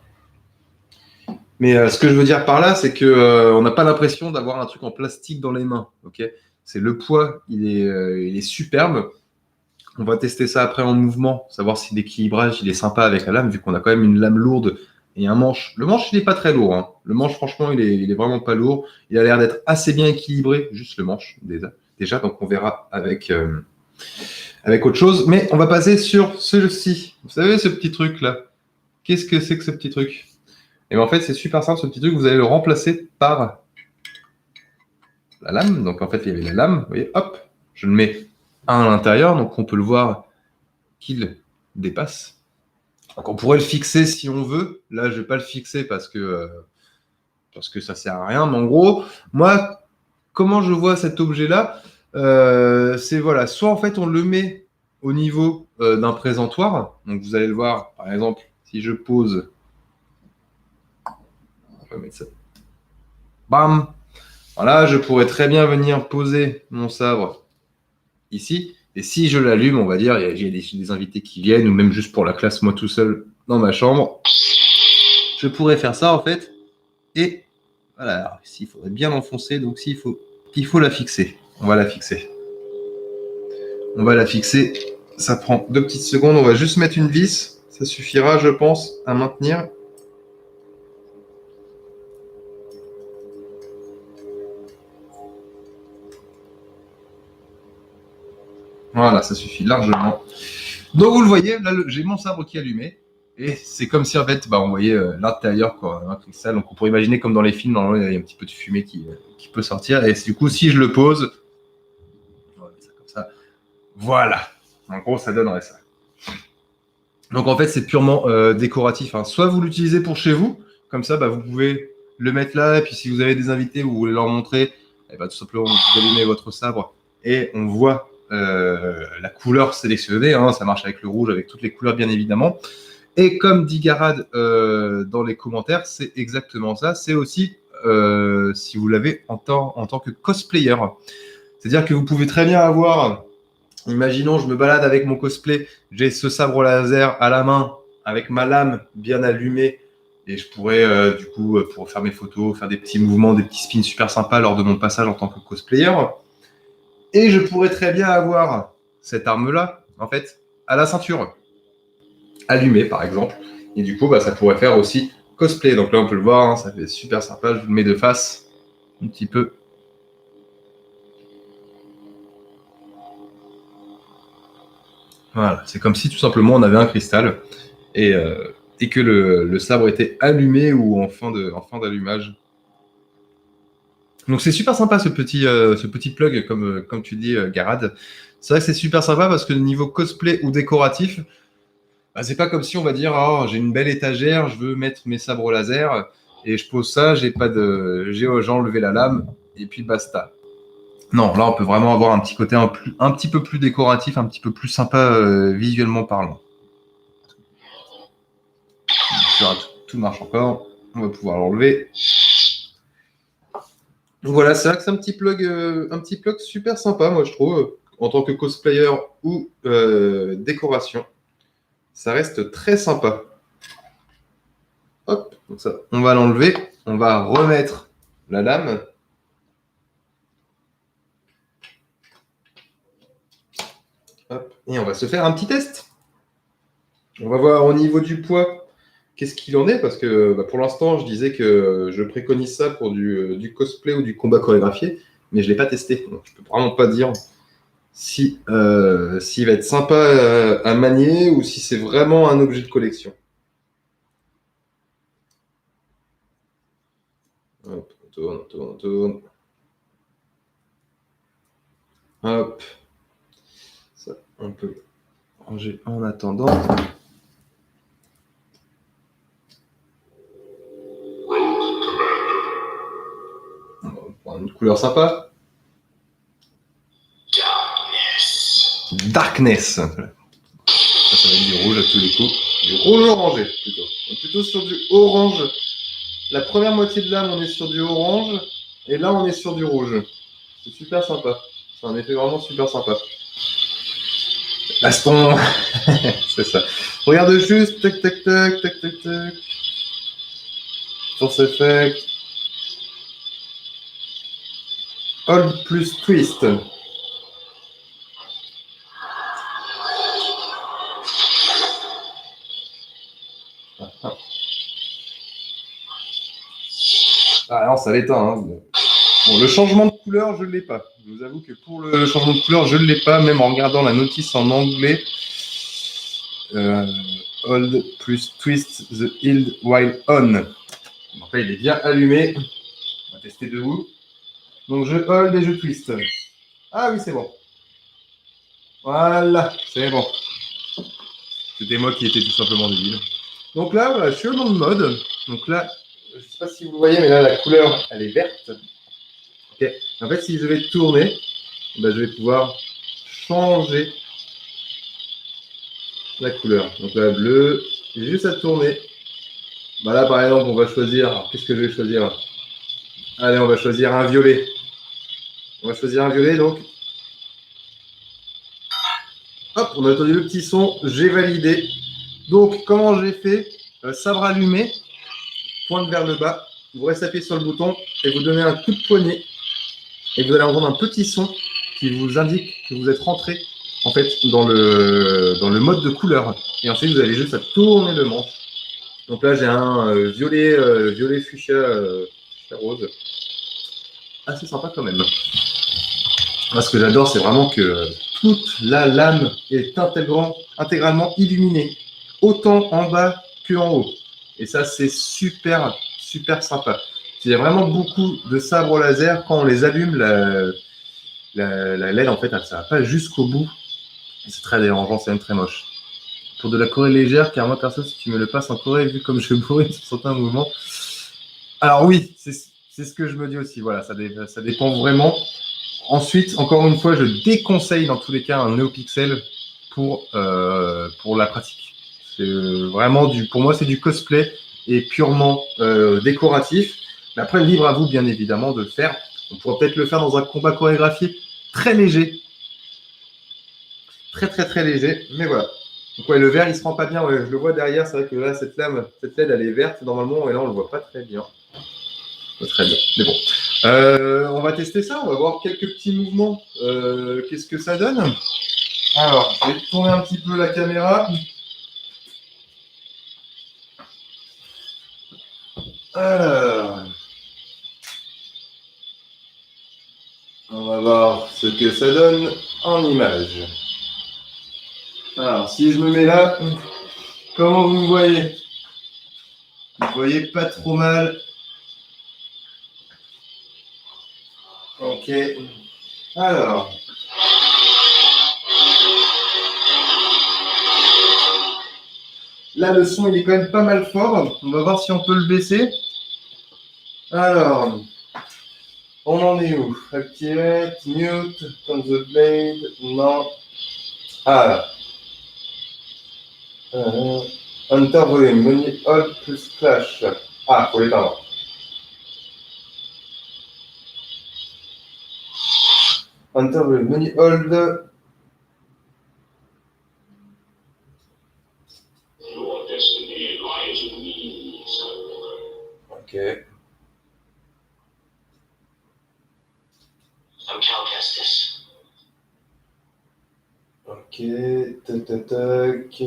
Mais ce que je veux dire par là, c'est que on n'a pas l'impression d'avoir un truc en plastique dans les mains. Ok, c'est le poids, il est superbe. On va tester ça après en mouvement, savoir si l'équilibrage il est sympa avec la lame, vu qu'on a quand même une lame lourde et un manche. Le manche, il n'est pas très lourd, hein. Le manche, franchement, il est vraiment pas lourd. Il a l'air d'être assez bien équilibré, juste le manche, déjà. Donc, on verra avec autre chose. Mais on va passer sur celui-ci. Vous savez, ce petit truc-là. Qu'est-ce que c'est que ce petit truc? Et bien, en fait, c'est super simple, ce petit truc. Vous allez le remplacer par la lame. Donc, en fait, il y avait la lame. Vous voyez, hop, je le mets à l'intérieur. Donc, on peut le voir qu'il dépasse. Donc on pourrait le fixer si on veut. Là, je vais pas le fixer parce que ça sert à rien. Mais en gros, moi, comment je vois cet objet-là, c'est voilà, soit en fait on le met au niveau d'un présentoir. Donc vous allez le voir, par exemple, si je pose, on va mettre ça. Bam. Voilà, je pourrais très bien venir poser mon sabre ici. Et si je l'allume, on va dire, il y a des invités qui viennent, ou même juste pour la classe, moi tout seul, dans ma chambre, je pourrais faire ça, en fait. Et voilà, alors, ici, il faudrait bien l'enfoncer. Donc, il faut la fixer. On va la fixer. Ça prend 2 petites secondes. On va juste mettre une vis. Ça suffira, je pense, à maintenir. Voilà, ça suffit largement. Donc, vous le voyez, là, j'ai mon sabre qui est allumé. Et c'est comme si, en fait, on voyait l'intérieur, quoi, un cristal. Donc, on pourrait imaginer, comme dans les films, normalement, il y a un petit peu de fumée qui peut sortir. Et du coup, si je le pose, on va mettre ça comme ça. Voilà. En gros, ça donnerait ça. Donc, en fait, c'est purement décoratif, hein. Soit vous l'utilisez pour chez vous, comme ça, vous pouvez le mettre là. Et puis, si vous avez des invités, vous voulez leur montrer, tout simplement, vous allumez votre sabre et on voit la couleur sélectionnée. Hein, ça marche avec le rouge, avec toutes les couleurs, bien évidemment. Et comme dit Garad dans les commentaires, c'est exactement ça. C'est aussi si vous l'avez en tant que cosplayer. C'est-à-dire que vous pouvez très bien avoir, imaginons, je me balade avec mon cosplay, j'ai ce sabre laser à la main, avec ma lame bien allumée, et je pourrais, du coup, pour faire mes photos, faire des petits mouvements, des petits spins super sympas lors de mon passage en tant que cosplayer. Et je pourrais très bien avoir cette arme-là, en fait, à la ceinture, allumée, par exemple. Et du coup, ça pourrait faire aussi cosplay. Donc là, on peut le voir, hein, ça fait super sympa. Je vous le mets de face, un petit peu. Voilà, c'est comme si tout simplement on avait un cristal et que le sabre était allumé ou en fin d'allumage. Donc c'est super sympa ce petit plug, comme tu dis, Garad. C'est vrai que c'est super sympa parce que niveau cosplay ou décoratif, c'est pas comme si on va dire oh, j'ai une belle étagère, je veux mettre mes sabres laser et je pose ça, j'ai enlevé la lame et puis basta. Non, là on peut vraiment avoir un petit côté un petit peu plus décoratif, un petit peu plus sympa visuellement parlant. Tout marche encore. On va pouvoir l'enlever. Donc voilà, c'est vrai que c'est un petit plug super sympa, moi je trouve, en tant que cosplayer ou décoration. Ça reste très sympa. Hop, donc ça, on va l'enlever. On va remettre la lame. Hop, et on va se faire un petit test. On va voir au niveau du poids qu'est-ce qu'il en est, parce que pour l'instant, je disais que je préconise ça pour du cosplay ou du combat chorégraphié, mais je ne l'ai pas testé. Donc, je ne peux vraiment pas dire s'il va être sympa à manier ou si c'est vraiment un objet de collection. Hop, on tourne. Hop. Ça, on peut ranger en attendant. Une couleur sympa. Darkness. Ça va être du rouge à tous les coups. Du rouge orangé plutôt. On est plutôt sur du orange. La première moitié de l'âme, on est sur du orange. Et là, on est sur du rouge. C'est super sympa. C'est un effet vraiment super sympa. Baston. C'est ça. Regarde juste. Tac, tac, tac, tac, tac, tac. Force effect. Hold plus twist. Ah non, ça l'éteint. Hein. Bon, le changement de couleur, je ne l'ai pas. Je vous avoue que pour le changement de couleur, je ne l'ai pas, même en regardant la notice en anglais. Hold plus twist the hilt while on. Donc là, il est bien allumé. On va tester debout. Donc je hold et je twist. Ah oui, c'est bon. Voilà, c'est bon. C'était moi qui étais tout simplement débile. Donc là, voilà, je suis dans le mode. Donc là, je ne sais pas si vous voyez, mais là, la couleur, elle est verte. Okay. En fait, si je vais tourner, je vais pouvoir changer la couleur. Donc là, bleu, j'ai juste à tourner. Là, par exemple, on va choisir. Qu'est-ce que je vais choisir? Allez, on va choisir un violet. On va choisir un violet, donc. Hop, on a entendu le petit son. J'ai validé. Donc, comment j'ai fait? Sabre allumé, pointe vers le bas. Vous restez appuyé sur le bouton et vous donnez un coup de poignet. Et vous allez entendre un petit son qui vous indique que vous êtes rentré en fait dans le mode de couleur. Et ensuite, vous allez juste à tourner le manche. Donc là, j'ai un violet fuchsia rose. Assez sympa quand même. Moi, ce que j'adore, c'est vraiment que toute la lame est intégralement illuminée, autant en bas qu'en haut. Et ça, c'est super, super sympa. Il y a vraiment beaucoup de sabres laser. Quand on les allume, la LED, en fait, ça va pas jusqu'au bout. Et c'est très dérangeant, c'est même très moche. Pour de la Corée légère, car moi, perso, si tu me le passes en Corée, vu comme je brûle sur certains mouvements. Alors oui, c'est ce que je me dis aussi. Voilà, ça dépend vraiment. Ensuite, encore une fois, je déconseille dans tous les cas un NeoPixel pour la pratique. C'est vraiment pour moi, c'est du cosplay et purement décoratif. Mais après, libre à vous, bien évidemment, de le faire. On pourrait peut-être le faire dans un combat chorégraphié très léger. Très, très, très léger. Mais voilà. Donc, ouais, le vert, il ne se rend pas bien. Ouais, je le vois derrière. C'est vrai que là, cette LED, elle est verte normalement. Et là, on ne le voit pas très bien. Pas très bien. Mais bon. On va tester ça. On va voir quelques petits mouvements. Qu'est-ce que ça donne? Alors, je vais tourner un petit peu la caméra. Alors, on va voir ce que ça donne en image. Alors, si je me mets là, comment vous me voyez? Vous voyez pas trop mal. Ok. Alors. Là, le son, il est quand même pas mal fort. On va voir si on peut le baisser. Alors, on en est où? Activate, mute, on the blade, non. Ah, enter volume, menu hold plus flash. Ah, faut l'éteindre. Enter volume, menu hold. Your destiny lies with me, Skywalker. Ok. I'm Cal Kestis. Ok. Tac, tac, tac.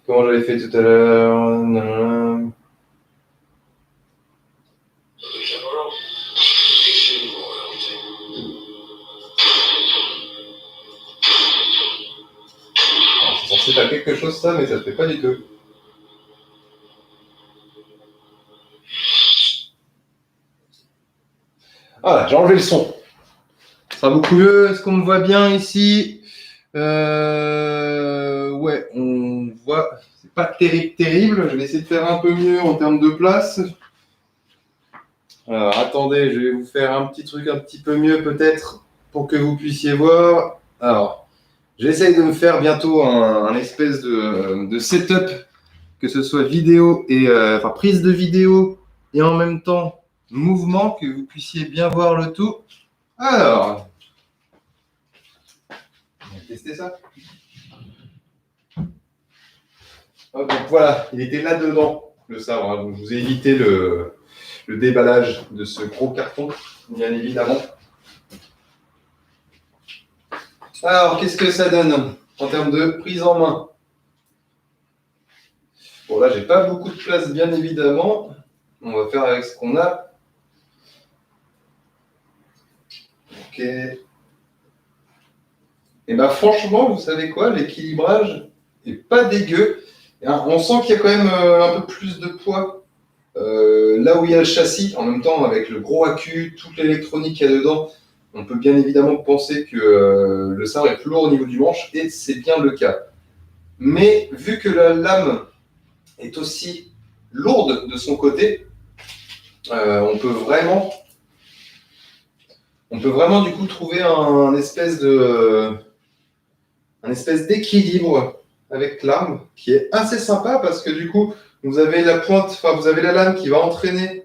Comment j'avais fait tout à l'heure? Nanana. General, nation royalty. Alors, c'est censé faire quelque chose ça, mais ça ne fait pas du tout. Ah, j'ai enlevé le son. Ça va beaucoup mieux. Est-ce qu'on me voit bien ici? Ouais, on voit. C'est pas terrible. Je vais essayer de faire un peu mieux en termes de place. Alors, attendez, je vais vous faire un petit truc un petit peu mieux peut-être pour que vous puissiez voir. Alors, j'essaye de me faire bientôt un espèce de setup, que ce soit vidéo et enfin prise de vidéo et en même temps mouvement, que vous puissiez bien voir le tout. Alors, on va tester ça. Hop, donc voilà, il était là-dedans, le sabre. Hein. Donc, je vous ai évité le déballage de ce gros carton, bien évidemment. Alors, qu'est-ce que ça donne en termes de prise en main? Bon, là, j'ai pas beaucoup de place, bien évidemment. On va faire avec ce qu'on a. Ok. Et bien, franchement, vous savez quoi? L'équilibrage est pas dégueu. On sent qu'il y a quand même un peu plus de poids là où il y a le châssis. En même temps, avec le gros accu, toute l'électronique qu'il y a dedans, on peut bien évidemment penser que le sabre est plus lourd au niveau du manche, et c'est bien le cas. Mais vu que la lame est aussi lourde de son côté, on peut vraiment du coup trouver un espèce d'équilibre avec l'arme qui est assez sympa, parce que du coup vous avez la pointe, enfin vous avez la lame qui va entraîner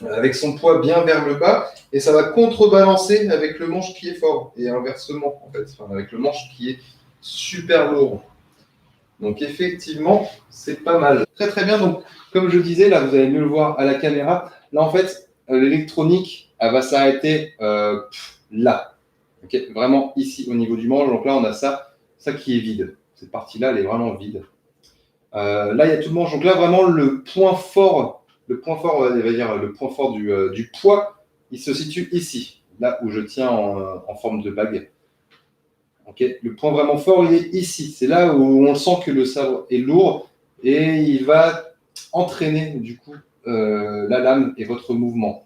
avec son poids bien vers le bas, et ça va contrebalancer avec le manche qui est fort, et inversement en fait, enfin, avec le manche qui est super lourd. Donc effectivement, c'est pas mal. Très très bien, donc comme je disais, là vous allez mieux le voir à la caméra, là en fait, l'électronique, elle va s'arrêter là. Okay, vraiment ici au niveau du manche, donc là on a ça qui est vide. Cette partie-là, elle est vraiment vide. Là, il y a tout le manche, donc là vraiment le point fort, on va dire le point fort du poids, il se situe ici, là où je tiens en forme de bague. Okay. Le point vraiment fort, il est ici. C'est là où on sent que le sabre est lourd, et il va entraîner du coup la lame et votre mouvement.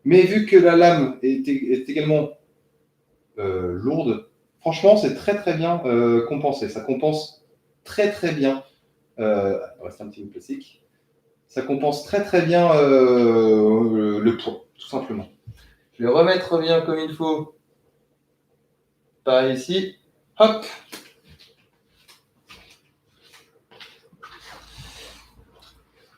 Mais vu que la lame est également lourde, franchement, c'est très très bien compensé. Ça compense très très bien. Reste un petit peu classique. Ça compense très très bien le poids, tout simplement. Je vais remettre bien comme il faut Pareil ici. Hop.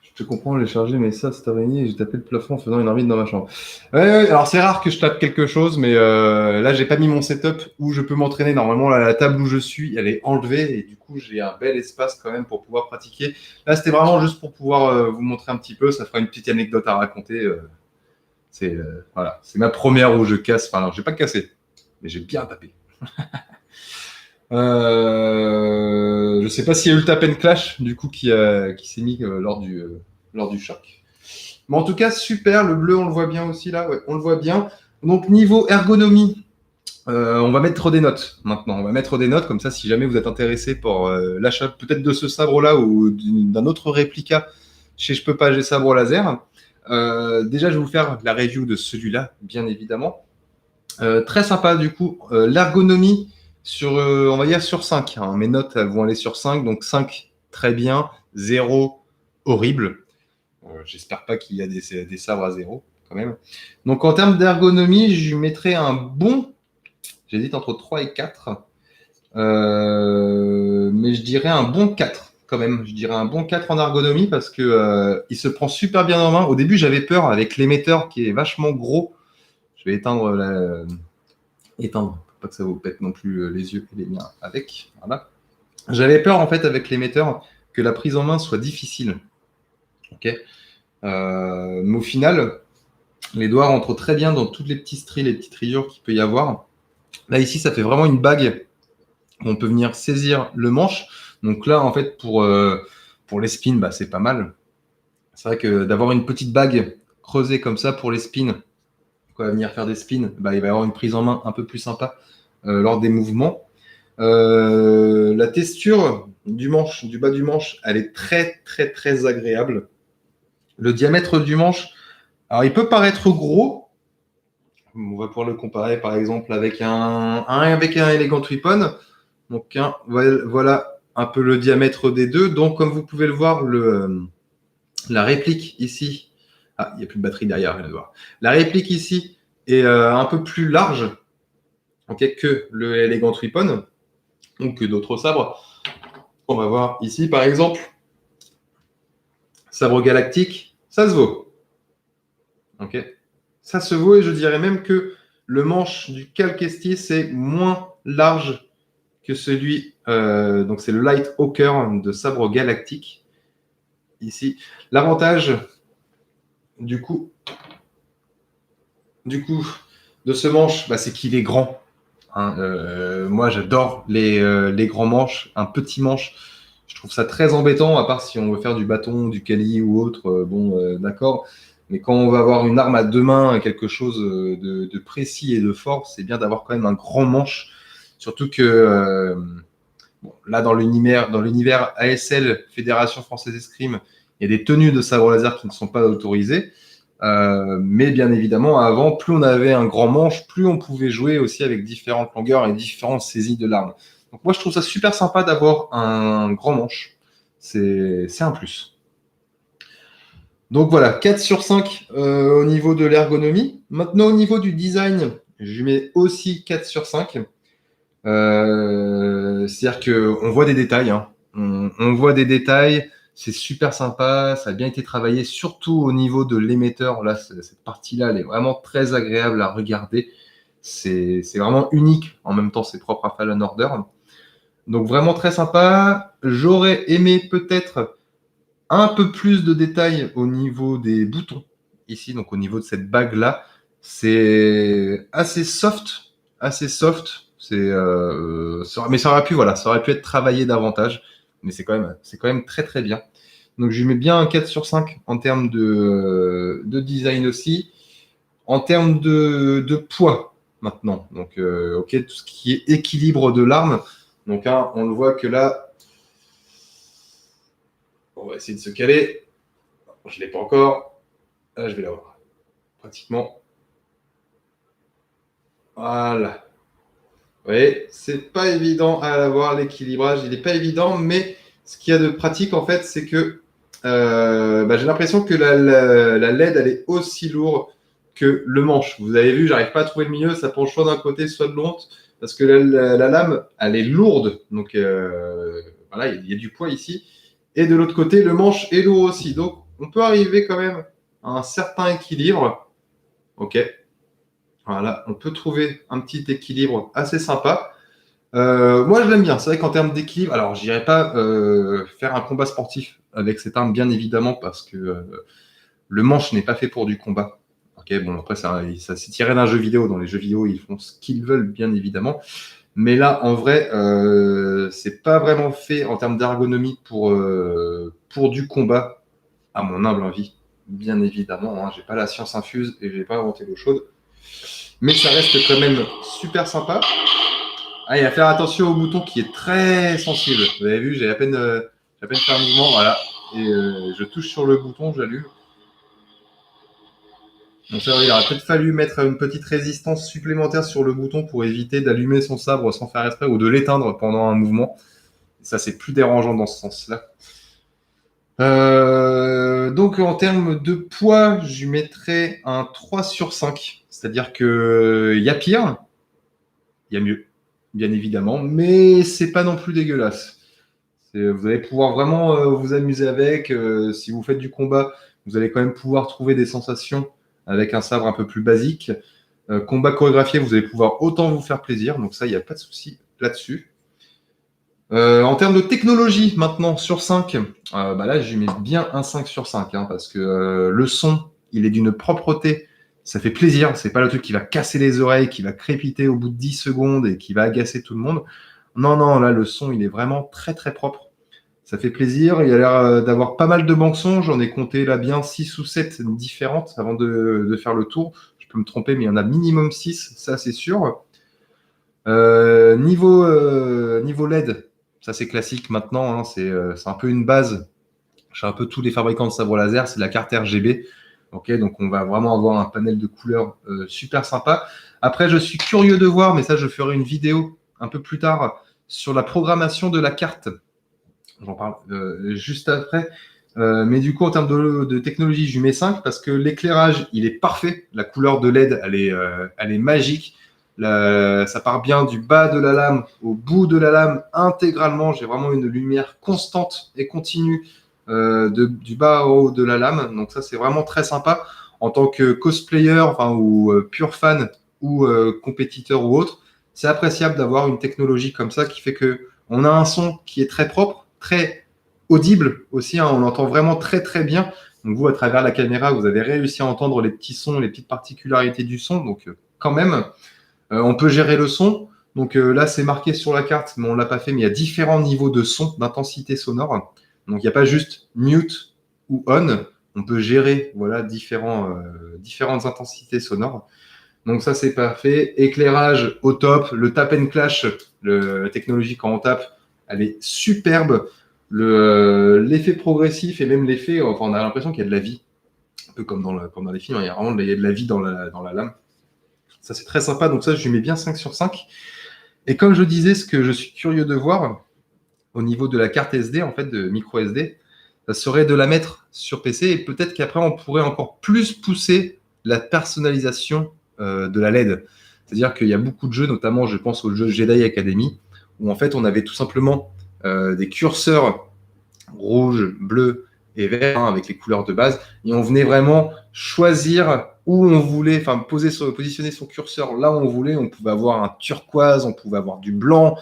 Je te comprends, j'ai chargé mes ça cette araignée et j'ai tapé le plafond en faisant une armite dans ma chambre. Ouais, alors c'est rare que je tape quelque chose, mais là j'ai pas mis mon setup où je peux m'entraîner. Normalement, là, la table où je suis, elle est enlevée et du coup j'ai un bel espace quand même pour pouvoir pratiquer. Là, c'était vraiment juste pour pouvoir vous montrer un petit peu. Ça fera une petite anecdote à raconter. Voilà, c'est ma première où je casse. Enfin, alors, j'ai pas cassé, mais j'ai bien tapé. Je sais pas s'il y a eu le tap and clash du coup qui s'est mis lors du choc. Mais en tout cas, super. Le bleu, on le voit bien aussi là. Ouais, on le voit bien. Donc niveau ergonomie, on va mettre des notes maintenant. On va mettre des notes comme ça. Si jamais vous êtes intéressé pour l'achat peut-être de ce sabre-là ou d'un autre réplica chez Je peux pas, j'ai sabre laser. Déjà, je vais vous faire la review de celui-là, bien évidemment. Très sympa du coup. L'ergonomie sur, on va dire sur 5. Hein. Mes notes elles vont aller sur 5. Donc 5, très bien. 0, horrible. J'espère pas qu'il y a des sabres à 0 quand même. Donc en termes d'ergonomie, je lui mettrais un bon. J'hésite entre 3 et 4. Mais je dirais un bon 4 quand même. Je dirais un bon 4 en ergonomie parce que il se prend super bien en main. Au début, j'avais peur avec l'émetteur qui est vachement gros. Je vais éteindre, pour pas que ça vous pète non plus les yeux et les miens avec. Voilà. J'avais peur en fait avec l'émetteur que la prise en main soit difficile. Ok. Mais au final, les doigts rentrent très bien dans toutes les petits stries, les petites rayures qu'il peut y avoir. Là ici, ça fait vraiment une bague où on peut venir saisir le manche. Donc là, en fait, pour les spins, bah, c'est pas mal. C'est vrai que d'avoir une petite bague creusée comme ça pour les spins, quand on va venir faire des spins, bah, il va y avoir une prise en main un peu plus sympa lors des mouvements. La texture du manche, du bas du manche, elle est très très très agréable. Le diamètre du manche, alors il peut paraître gros. On va pouvoir le comparer par exemple avec avec un Elegant Weapon. Donc voilà un peu le diamètre des deux. Donc comme vous pouvez le voir, la réplique ici, ah il n'y a plus de batterie derrière, je viens de voir. La réplique ici est un peu plus large, okay, que le Elegant Weapon, donc que d'autres sabres. On va voir ici par exemple, sabre galactique, ça se vaut. Ok, ça se vaut et je dirais même que le manche du Cal Kestis est moins large que celui, donc c'est le Light Hawker de sabre galactique ici. L'avantage du coup de ce manche, bah, c'est qu'il est grand. Hein. Moi j'adore les grands manches, un petit manche. Je trouve ça très embêtant, à part si on veut faire du bâton, du kali ou autre. D'accord. Mais quand on va avoir une arme à deux mains, quelque chose de précis et de fort, c'est bien d'avoir quand même un grand manche. Surtout que bon, là, dans l'univers ASL, Fédération Française d'Escrime, il y a des tenues de sabre laser qui ne sont pas autorisées. Mais bien évidemment, avant, plus on avait un grand manche, plus on pouvait jouer aussi avec différentes longueurs et différentes saisies de l'arme. Donc moi, je trouve ça super sympa d'avoir un grand manche. C'est un plus. Donc voilà, 4 sur 5 au niveau de l'ergonomie. Maintenant, au niveau du design, je mets aussi 4 sur 5. C'est-à-dire qu'on voit des détails. Hein. On voit des détails. C'est super sympa. Ça a bien été travaillé, surtout au niveau de l'émetteur. Là, cette partie-là, elle est vraiment très agréable à regarder. C'est vraiment unique. En même temps, c'est propre à Fallen Order. Donc vraiment très sympa. J'aurais aimé peut-être un peu plus de détails au niveau des boutons ici, donc au niveau de cette bague-là. C'est assez soft, assez soft. Mais ça aurait pu, voilà, ça aurait pu être travaillé davantage, mais c'est quand même très très bien. Donc je lui mets bien un 4 sur 5 en termes de design aussi. En termes de poids maintenant, donc ok, tout ce qui est équilibre de l'arme. Donc hein, on le voit que là, on va essayer de se caler. Je ne l'ai pas encore. Là, je vais l'avoir. Pratiquement. Voilà. Vous voyez, c'est pas évident à l'avoir, l'équilibrage, il n'est pas évident, mais ce qu'il y a de pratique, en fait, c'est que j'ai l'impression que la LED, elle est aussi lourde que le manche. Vous avez vu, j'arrive pas à trouver le milieu, ça penche soit d'un côté, soit de l'autre. parce que la lame, elle est lourde. Donc, voilà, il y a du poids ici. Et de l'autre côté, le manche est lourd aussi. Donc, on peut arriver quand même à un certain équilibre. OK. Voilà, on peut trouver un petit équilibre assez sympa. Moi, je l'aime bien. C'est vrai qu'en termes d'équilibre, alors, je n'irai pas faire un combat sportif avec cette arme, bien évidemment, parce que le manche n'est pas fait pour du combat. Ok, bon, après, ça s'est tiré d'un jeu vidéo. Dans les jeux vidéo, ils font ce qu'ils veulent, bien évidemment. Mais là, en vrai, c'est pas vraiment fait en termes d'ergonomie pour du combat, à mon humble avis. Bien évidemment, hein, j'ai pas la science infuse et j'ai pas inventé l'eau chaude. Mais ça reste quand même super sympa. Ah, et à faire attention au bouton qui est très sensible. Vous avez vu, j'ai à peine fait un mouvement, voilà. Et je touche sur le bouton, j'allume. Donc ça, il aurait peut-être fallu mettre une petite résistance supplémentaire sur le bouton pour éviter d'allumer son sabre sans faire exprès ou de l'éteindre pendant un mouvement. Ça, c'est plus dérangeant dans ce sens-là. Donc en termes de poids, je lui mettrais un 3 sur 5. C'est-à-dire qu'il y a pire, il y a mieux, bien évidemment, mais c'est pas non plus dégueulasse. Vous allez pouvoir vraiment vous amuser avec. Si vous faites du combat, vous allez quand même pouvoir trouver des sensations avec un sabre un peu plus basique. Combat chorégraphié, vous allez pouvoir autant vous faire plaisir. Donc ça, il n'y a pas de souci là-dessus. En termes de technologie, maintenant, sur 5, bah là, je lui mets bien un 5 sur 5, hein, parce que le son, il est d'une propreté. Ça fait plaisir. C'est pas le truc qui va casser les oreilles, qui va crépiter au bout de 10 secondes et qui va agacer tout le monde. Non, non, là, le son, il est vraiment très, très propre. Ça fait plaisir. Il y a l'air d'avoir pas mal de banques son. J'en ai compté là bien 6 ou 7 différentes avant de faire le tour. Je peux me tromper, mais il y en a minimum 6, ça c'est sûr. Niveau LED, ça c'est classique maintenant. Hein, c'est un peu une base. Chez un peu tous les fabricants de sabres laser, c'est la carte RGB. Ok, donc on va vraiment avoir un panel de couleurs super sympa. Après, je suis curieux de voir, mais ça je ferai une vidéo un peu plus tard sur la programmation de la carte. J'en parle juste après. Mais du coup, en termes de technologie, je lui mets 5 parce que l'éclairage, il est parfait. La couleur de LED, elle est magique. Ça part bien du bas de la lame au bout de la lame intégralement. J'ai vraiment une lumière constante et continue du bas au haut de la lame. Donc ça, c'est vraiment très sympa. En tant que cosplayer, enfin, ou pur fan ou compétiteur ou autre, c'est appréciable d'avoir une technologie comme ça qui fait que on a un son qui est très propre, très audible aussi. Hein, on l'entend vraiment très très bien. Donc vous, à travers la caméra, vous avez réussi à entendre les petits sons, les petites particularités du son. Donc quand même, on peut gérer le son. Donc là, c'est marqué sur la carte, mais on l'a pas fait. Mais il y a différents niveaux de son, d'intensité sonore. Donc il n'y a pas juste mute ou on. On peut gérer voilà différentes intensités sonores. Donc ça, c'est parfait. Éclairage au top. Le tap and clash, la technologie quand on tape, elle est superbe. L'effet progressif et même l'effet, enfin, on a l'impression qu'il y a de la vie. Un peu comme dans les films, hein, il y a vraiment il y a de la vie dans la lame. Ça, c'est très sympa. Donc ça, je lui mets bien 5 sur 5. Et comme je disais, ce que je suis curieux de voir au niveau de la carte SD, en fait, de micro SD, ça serait de la mettre sur PC et peut-être qu'après, on pourrait encore plus pousser la personnalisation de la LED. C'est-à-dire qu'il y a beaucoup de jeux, notamment je pense au jeu Jedi Academy, où en fait on avait tout simplement des curseurs rouge, bleu et vert hein, avec les couleurs de base, et on venait vraiment choisir où on voulait, enfin positionner son curseur là où on voulait. On pouvait avoir un turquoise, on pouvait avoir du blanc,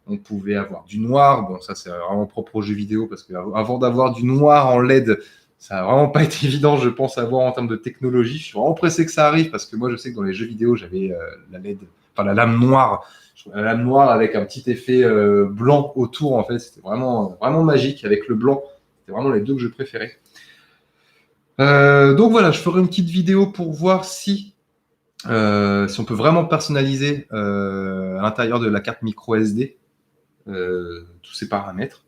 on pouvait avoir du noir. Bon, ça c'est vraiment propre aux jeux vidéo parce qu'avant d'avoir du noir en LED, ça n'a vraiment pas été évident, je pense, à voir en termes de technologie. Je suis vraiment pressé que ça arrive parce que moi, je sais que dans les jeux vidéo, j'avais la LED, enfin la lame noire. La lame noire avec un petit effet blanc autour, en fait. C'était vraiment, vraiment magique avec le blanc. C'était vraiment les deux que je préférais. Donc voilà, je ferai une petite vidéo pour voir si on peut vraiment personnaliser à l'intérieur de la carte micro SD tous ces paramètres.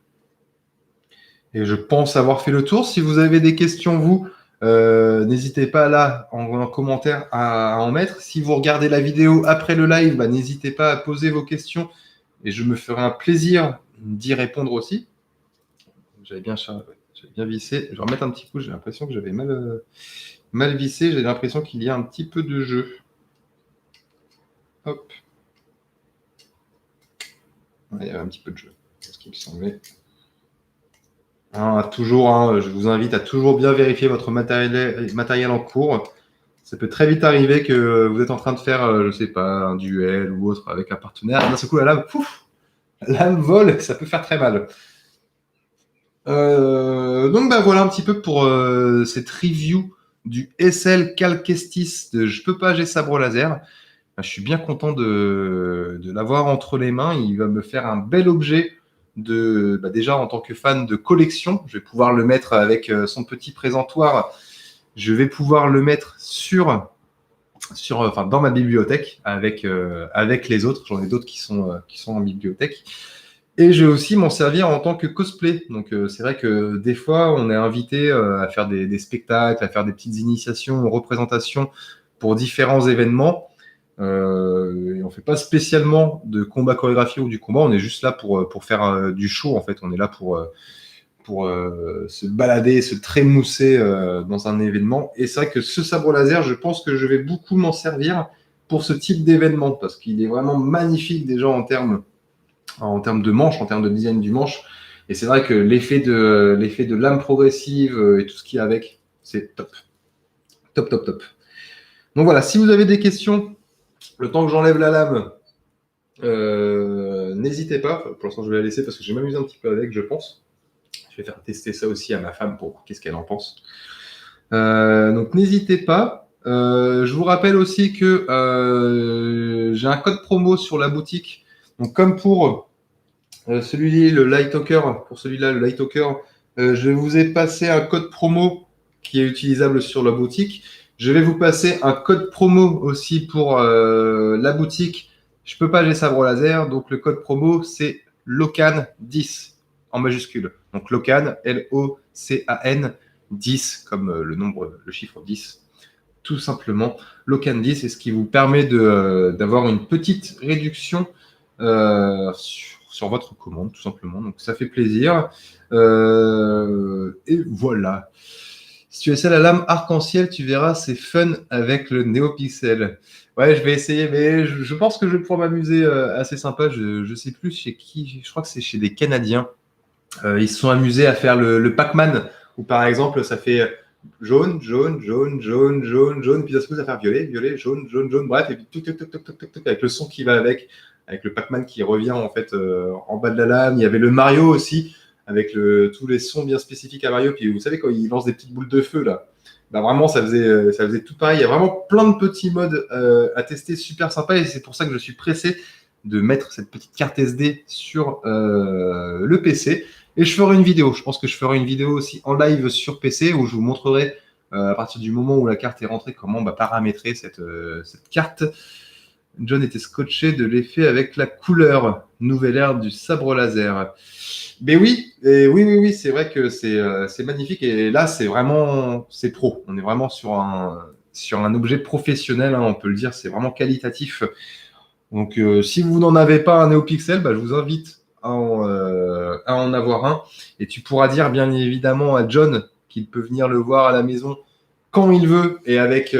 Et je pense avoir fait le tour. Si vous avez des questions, vous, n'hésitez pas là en commentaire à en mettre. Si vous regardez la vidéo après le live, bah, n'hésitez pas à poser vos questions et je me ferai un plaisir d'y répondre aussi. J'avais bien vissé. Je vais remettre un petit coup. J'ai l'impression que j'avais mal vissé. J'ai l'impression qu'il y a un petit peu de jeu. Hop. Ouais, il y avait un petit peu de jeu, c'est ce qui me semblait. Toujours, je vous invite à toujours bien vérifier votre matériel en cours. Ça peut très vite arriver que vous êtes en train de faire, je sais pas, un duel ou autre avec un partenaire. D'un seul coup, la lame vole, ça peut faire très mal. Donc voilà un petit peu pour cette review du SL Calquestis de Je peux pas, j'ai sabre laser. Je suis bien content de l'avoir entre les mains. Il va me faire un bel objet déjà en tant que fan de collection. Je vais pouvoir le mettre avec son petit présentoir. Je vais pouvoir le mettre dans ma bibliothèque avec les autres. J'en ai d'autres qui sont en bibliothèque. Et je vais aussi m'en servir en tant que cosplay. Donc c'est vrai que des fois, on est invité à faire des spectacles, à faire des petites initiations, représentations pour différents événements. Et on fait pas spécialement de combat chorégraphié ou du combat. On est juste là pour faire du show en fait. On est là pour se balader, se trémousser dans un événement. Et c'est vrai que ce sabre laser, je pense que je vais beaucoup m'en servir pour ce type d'événement parce qu'il est vraiment magnifique déjà en termes de manche, en termes de design du manche. Et c'est vrai que l'effet de lame progressive et tout ce qui est avec, c'est top. Top, top, top. Donc voilà, si vous avez des questions, le temps que j'enlève la lame, n'hésitez pas. Pour l'instant, je vais la laisser parce que je vais m'amuser un petit peu avec, je pense. Je vais faire tester ça aussi à ma femme pour voir qu'est-ce qu'elle en pense. Donc n'hésitez pas. Je vous rappelle aussi que j'ai un code promo sur la boutique. Donc comme pour celui-là, le Light Talker, je vous ai passé un code promo qui est utilisable sur la boutique. Je vais vous passer un code promo aussi pour la boutique. Je peux pas, j'ai sabre laser. Donc le code promo, c'est LOCAN10 en majuscule. Donc LOCAN, L-O-C-A-N, 10 comme le chiffre 10. Tout simplement, LOCAN10, c'est ce qui vous permet d'avoir une petite réduction sur votre commande, tout simplement. Donc ça fait plaisir. Et voilà. Si tu essaies la lame arc-en-ciel, tu verras, c'est fun avec le NeoPixel. Ouais, je vais essayer, mais je pense que je vais pouvoir m'amuser assez sympa. Je sais plus chez qui, je crois que c'est chez des Canadiens. Ils se sont amusés à faire le Pac-Man, où par exemple, ça fait jaune, jaune, jaune, jaune, jaune, jaune, puis ça se peut à faire violet, violet, jaune, jaune, jaune, bref, et puis tout, avec le son qui va avec le Pac-Man qui revient en fait en bas de la lame. Il y avait le Mario aussi, avec tous les sons bien spécifiques à Mario. Puis vous savez, quand il lance des petites boules de feu, là, bah vraiment, ça faisait tout pareil. Il y a vraiment plein de petits modes à tester, super sympa. Et c'est pour ça que je suis pressé de mettre cette petite carte SD sur le PC. Et je ferai une vidéo. Je pense que je ferai une vidéo aussi en live sur PC où je vous montrerai à partir du moment où la carte est rentrée, comment paramétrer cette carte. John était scotché de l'effet avec la couleur. Nouvelle ère du sabre laser. Mais oui, c'est vrai que c'est magnifique. Et là, c'est pro. On est vraiment sur un objet professionnel, hein, on peut le dire. C'est vraiment qualitatif. Donc, si vous n'en avez pas un NeoPixel, je vous invite à en avoir un. Et tu pourras dire, bien évidemment, à John qu'il peut venir le voir à la maison quand il veut et avec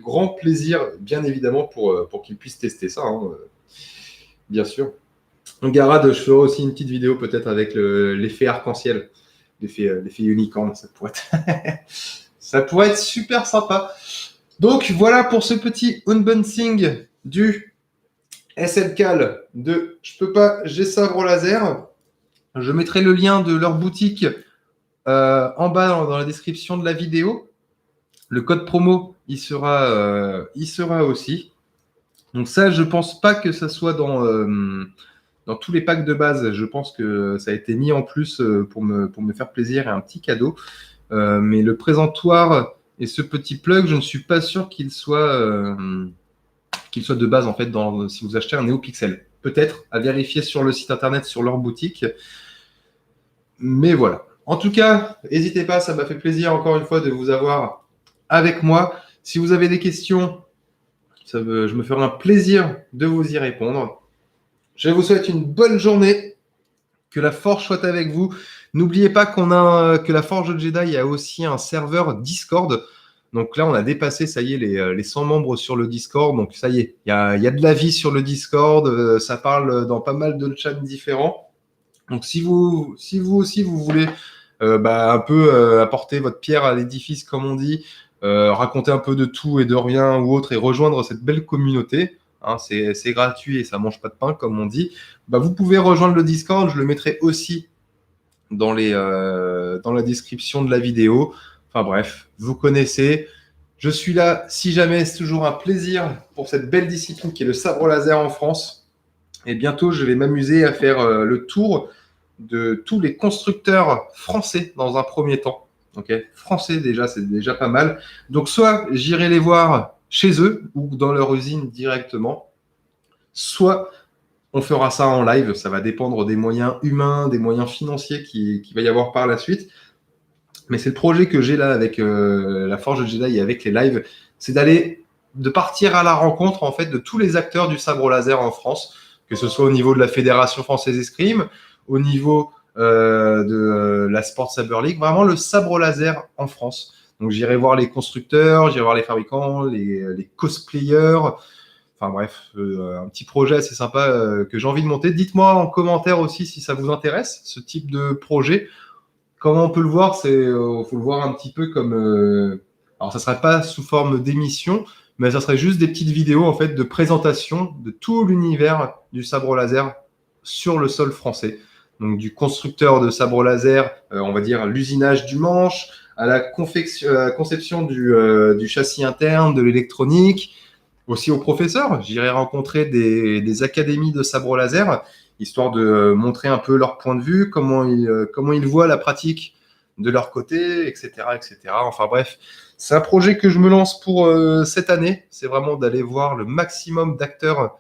grand plaisir, bien évidemment, pour qu'il puisse tester ça, hein, bien sûr. Donc, Garad, je ferai aussi une petite vidéo peut-être avec l'effet arc-en-ciel, l'effet unicorn, ça pourrait être super sympa. Donc, voilà pour ce petit unboxing du SL Cal de Je peux pas, j'ai sabre laser. Je mettrai le lien de leur boutique en bas dans la description de la vidéo. Le code promo, il sera aussi. Donc ça, je pense pas que ça soit dans tous les packs de base. Je pense que ça a été mis en plus pour me faire plaisir et un petit cadeau. Mais le présentoir et ce petit plug, je ne suis pas sûr qu'il soit de base en fait si vous achetez un NeoPixel. Peut-être à vérifier sur le site internet, sur leur boutique. Mais voilà. En tout cas, n'hésitez pas, ça m'a fait plaisir encore une fois de vous avoir avec moi. Si vous avez des questions, je me ferai un plaisir de vous y répondre. Je vous souhaite une bonne journée. Que la forge soit avec vous. N'oubliez pas que la Forge Jedi a aussi un serveur Discord. Donc là, on a dépassé, ça y est, les 100 membres sur le Discord. Donc ça y est, il y a de la vie sur le Discord. Ça parle dans pas mal de chats différents. Donc si vous aussi, vous voulez un peu apporter votre pierre à l'édifice, comme on dit, raconter un peu de tout et de rien ou autre et rejoindre cette belle communauté, hein, c'est gratuit et ça mange pas de pain, comme on dit, vous pouvez rejoindre le Discord. Je le mettrai aussi dans la description de la vidéo. Enfin bref, vous connaissez. Je suis là, si jamais, c'est toujours un plaisir pour cette belle discipline qui est le sabre laser en France. Et bientôt, je vais m'amuser à faire le tour de tous les constructeurs français dans un premier temps. Okay, français déjà, c'est déjà pas mal. Donc soit j'irai les voir chez eux ou dans leur usine directement, soit on fera ça en live. Ça va dépendre des moyens humains, des moyens financiers qu'il va y avoir par la suite. Mais c'est le projet que j'ai là avec la Forge Jedi et avec les lives, c'est de partir à la rencontre en fait de tous les acteurs du sabre laser en France, que ce soit au niveau de la Fédération française escrime, au niveau de la Sport Saber League, vraiment le sabre laser en France. Donc j'irai voir les constructeurs, j'irai voir les fabricants, les cosplayers. Enfin bref, un petit projet assez sympa que j'ai envie de monter. Dites-moi en commentaire aussi si ça vous intéresse, ce type de projet. Comment on peut le voir, faut le voir un petit peu comme, alors ça serait pas sous forme d'émission, mais ça serait juste des petites vidéos en fait de présentation de tout l'univers du sabre laser sur le sol français. Donc du constructeur de sabre laser, on va dire l'usinage du manche, à la conception du châssis interne, de l'électronique, aussi aux professeurs. J'irai rencontrer des académies de sabre laser, histoire de montrer un peu leur point de vue, comment ils voient la pratique de leur côté, etc., etc. Enfin bref, c'est un projet que je me lance pour cette année. C'est vraiment d'aller voir le maximum d'acteurs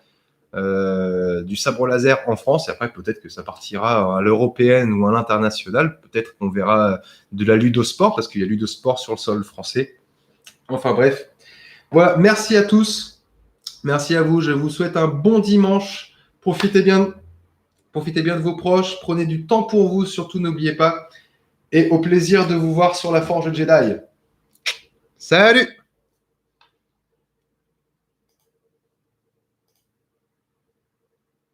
du sabre laser en France. Et après, peut-être que ça partira à l'européenne ou à l'international. Peut-être qu'on verra de la ludosport, parce qu'il y a ludosport sur le sol français. Enfin bref. Voilà, merci à tous. Merci à vous. Je vous souhaite un bon dimanche. Profitez bien de vos proches. Prenez du temps pour vous. Surtout, n'oubliez pas. Et au plaisir de vous voir sur la Forge Jedi. Salut!